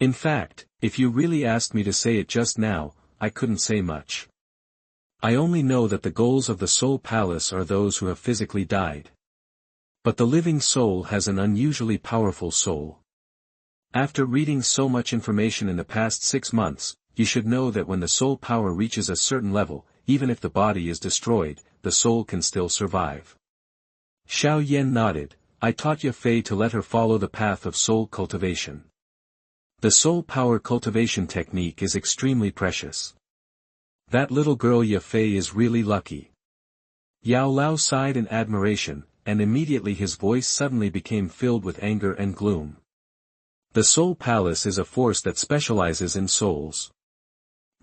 [SPEAKER 1] In fact, if you really asked me to say it just now, I couldn't say much. I only know that the goals of the soul palace are those who have physically died. But the living soul has an unusually powerful soul. After reading so much information in the past 6 months, you should know that when the soul power reaches a certain level, even if the body is destroyed, the soul can still survive. Xiao Yan nodded. I taught Yafei to let her follow the path of soul cultivation. The soul power cultivation technique is extremely precious. That little girl Yafei is really lucky. Yao Lao sighed in admiration, and immediately his voice suddenly became filled with anger and gloom. The soul palace is a force that specializes in souls.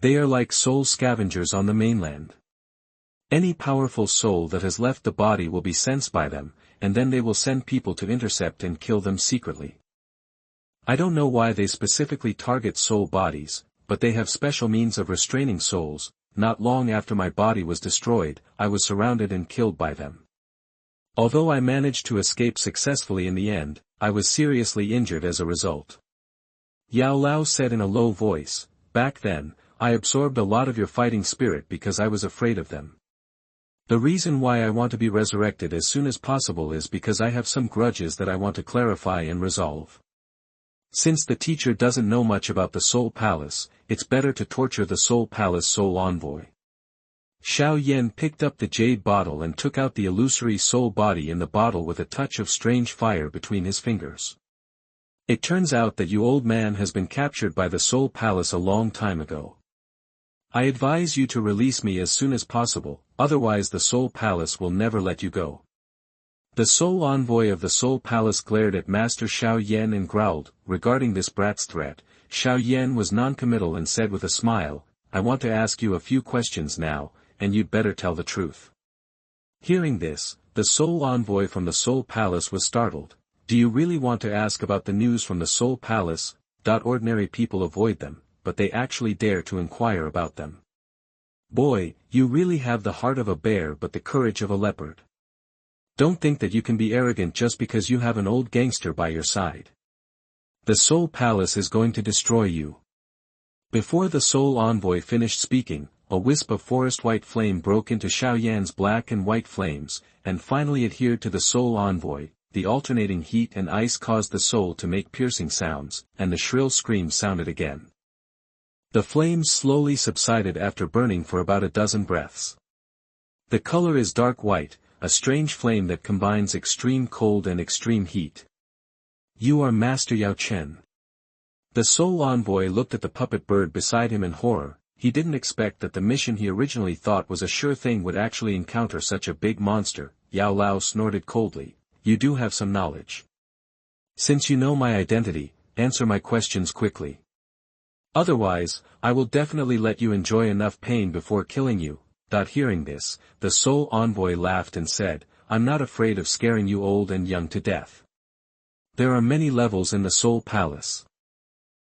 [SPEAKER 1] They are like soul scavengers on the mainland. Any powerful soul that has left the body will be sensed by them, and then they will send people to intercept and kill them secretly. I don't know why they specifically target soul bodies, but they have special means of restraining souls. Not long after my body was destroyed, I was surrounded and killed by them. Although I managed to escape successfully in the end, I was seriously injured as a result. Yao Lao said in a low voice, back then, I absorbed a lot of your fighting spirit because I was afraid of them. The reason why I want to be resurrected as soon as possible is because I have some grudges that I want to clarify and resolve. Since the teacher doesn't know much about the Soul Palace, it's better to torture the Soul Palace Soul Envoy. Xiao Yan picked up the jade bottle and took out the illusory soul body in the bottle with a touch of strange fire between his fingers. It turns out that you old man has been captured by the Soul Palace a long time ago. I advise you to release me as soon as possible, otherwise the Soul Palace will never let you go. The Soul Envoy of the Soul Palace glared at Master Xiao Yan and growled. Regarding this brat's threat, Xiao Yan was non-committal and said with a smile, I want to ask you a few questions now, and you'd better tell the truth. Hearing this, the Soul Envoy from the Soul Palace was startled. Do you really want to ask about the news from the Soul Palace? Ordinary people avoid them, but they actually dare to inquire about them. Boy, you really have the heart of a bear but the courage of a leopard. Don't think that you can be arrogant just because you have an old gangster by your side. The Soul Palace is going to destroy you. Before the Soul Envoy finished speaking, a wisp of forest white flame broke into Xiao Yan's black and white flames, and finally adhered to the Soul Envoy. The alternating heat and ice caused the soul to make piercing sounds, and the shrill scream sounded again. The flames slowly subsided after burning for about a dozen breaths. The color is dark white, a strange flame that combines extreme cold and extreme heat. You are Master Yao Chen. The Soul Envoy looked at the puppet bird beside him in horror. He didn't expect that the mission he originally thought was a sure thing would actually encounter such a big monster. Yao Lao snorted coldly. you do have some knowledge. Since you know my identity, answer my questions quickly. Otherwise, I will definitely let you enjoy enough pain before killing you." Hearing this, the soul envoy laughed and said, "I'm not afraid of scaring you old and young to death. There are many levels in the soul palace.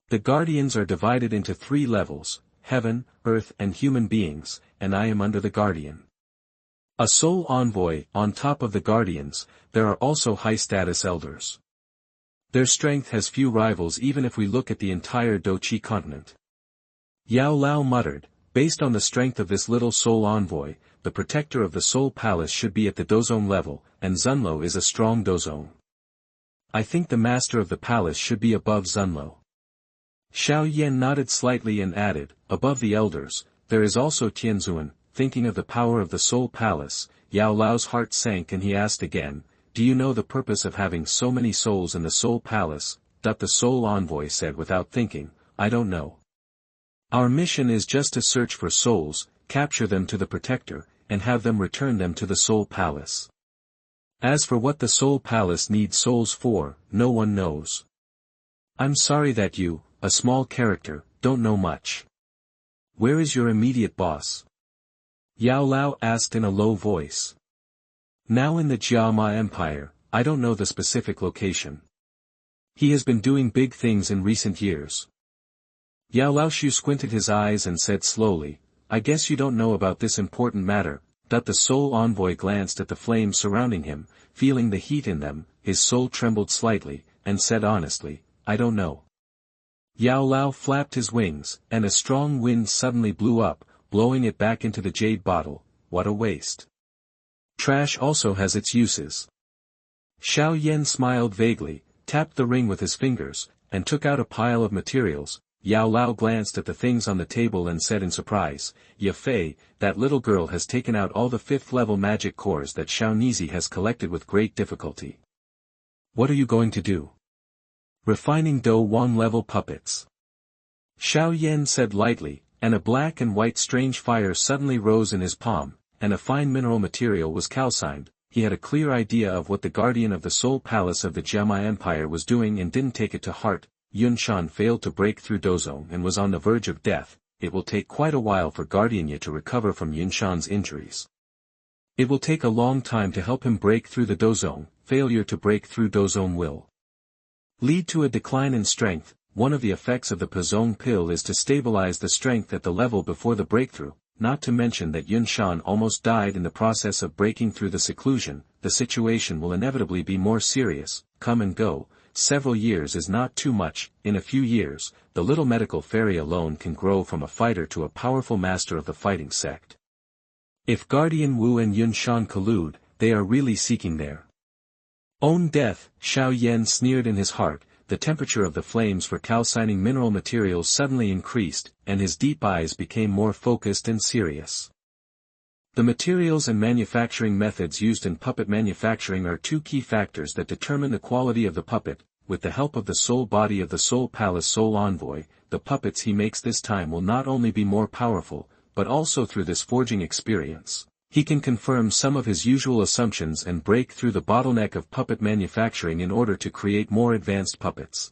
[SPEAKER 1] The guardians are divided into 3 levels, heaven, earth and human beings, and I am under the guardian. A soul envoy. On top of the guardians, there are also high-status elders. Their strength has few rivals even if we look at the entire Dou Qi Continent." Yao Lao muttered, "Based on the strength of this little soul envoy, the protector of the soul palace should be at the Douzong level, and Zunlo is a strong Douzong. I think the master of the palace should be above Zunlo." Xiao Yan nodded slightly and added, "Above the elders, there is also Tianzuan." Thinking of the power of the soul palace, Yao Lao's heart sank and he asked again, "Do you know the purpose of having so many souls in the soul palace?" The soul envoy said without thinking, "I don't know. Our mission is just to search for souls, capture them to the protector, and have them return them to the soul palace. As for what the soul palace needs souls for, no one knows. I'm sorry that you, a small character, don't know much. Where is your immediate boss?" Yao Lao asked in a low voice. "Now in the Jiama Empire, I don't know the specific location. He has been doing big things in recent years." Yao Lao squinted his eyes and said slowly, "I guess you don't know about this important matter." The soul envoy glanced at the flames surrounding him, feeling the heat in them, his soul trembled slightly, and said honestly, "I don't know." Yao Lao flapped his wings, and a strong wind suddenly blew up, blowing it back into the jade bottle. What a waste. Trash also has its uses. Xiao Yan smiled vaguely, tapped the ring with his fingers, and took out a pile of materials. Yao Lao glanced at the things on the table and said in surprise, "Yafei, that little girl has taken out all the 5th-level magic cores that Shaonizi has collected with great difficulty. What are you going to do?" "Refining Dou 1-level puppets." Xiao Yan said lightly, and a black and white strange fire suddenly rose in his palm, and a fine mineral material was calcined. He had a clear idea of what the guardian of the soul palace of the Jiama Empire was doing and didn't take it to heart. Yunshan failed to break through Douzong and was on the verge of death. It will take quite a while for Guardian Ye to recover from Yunshan's injuries. It will take a long time to help him break through the Douzong. Failure to break through Douzong will lead to a decline in strength. One of the effects of the Pazong pill is to stabilize the strength at the level before the breakthrough, not to mention that Yunshan almost died in the process of breaking through the seclusion. The situation will inevitably be more serious. Come and go. Several years is not too much. In a few years, the little medical fairy alone can grow from a fighter to a powerful master of the fighting sect. If Guardian Wu and Yunshan collude, they are really seeking their own death. Xiao Yan sneered in his heart. The temperature of the flames for calcining mineral materials suddenly increased, and his deep eyes became more focused and serious. The materials and manufacturing methods used in puppet manufacturing are 2 key factors that determine the quality of the puppet. With the help of the soul body of the soul palace soul envoy, the puppets he makes this time will not only be more powerful, but also through this forging experience, he can confirm some of his usual assumptions and break through the bottleneck of puppet manufacturing in order to create more advanced puppets.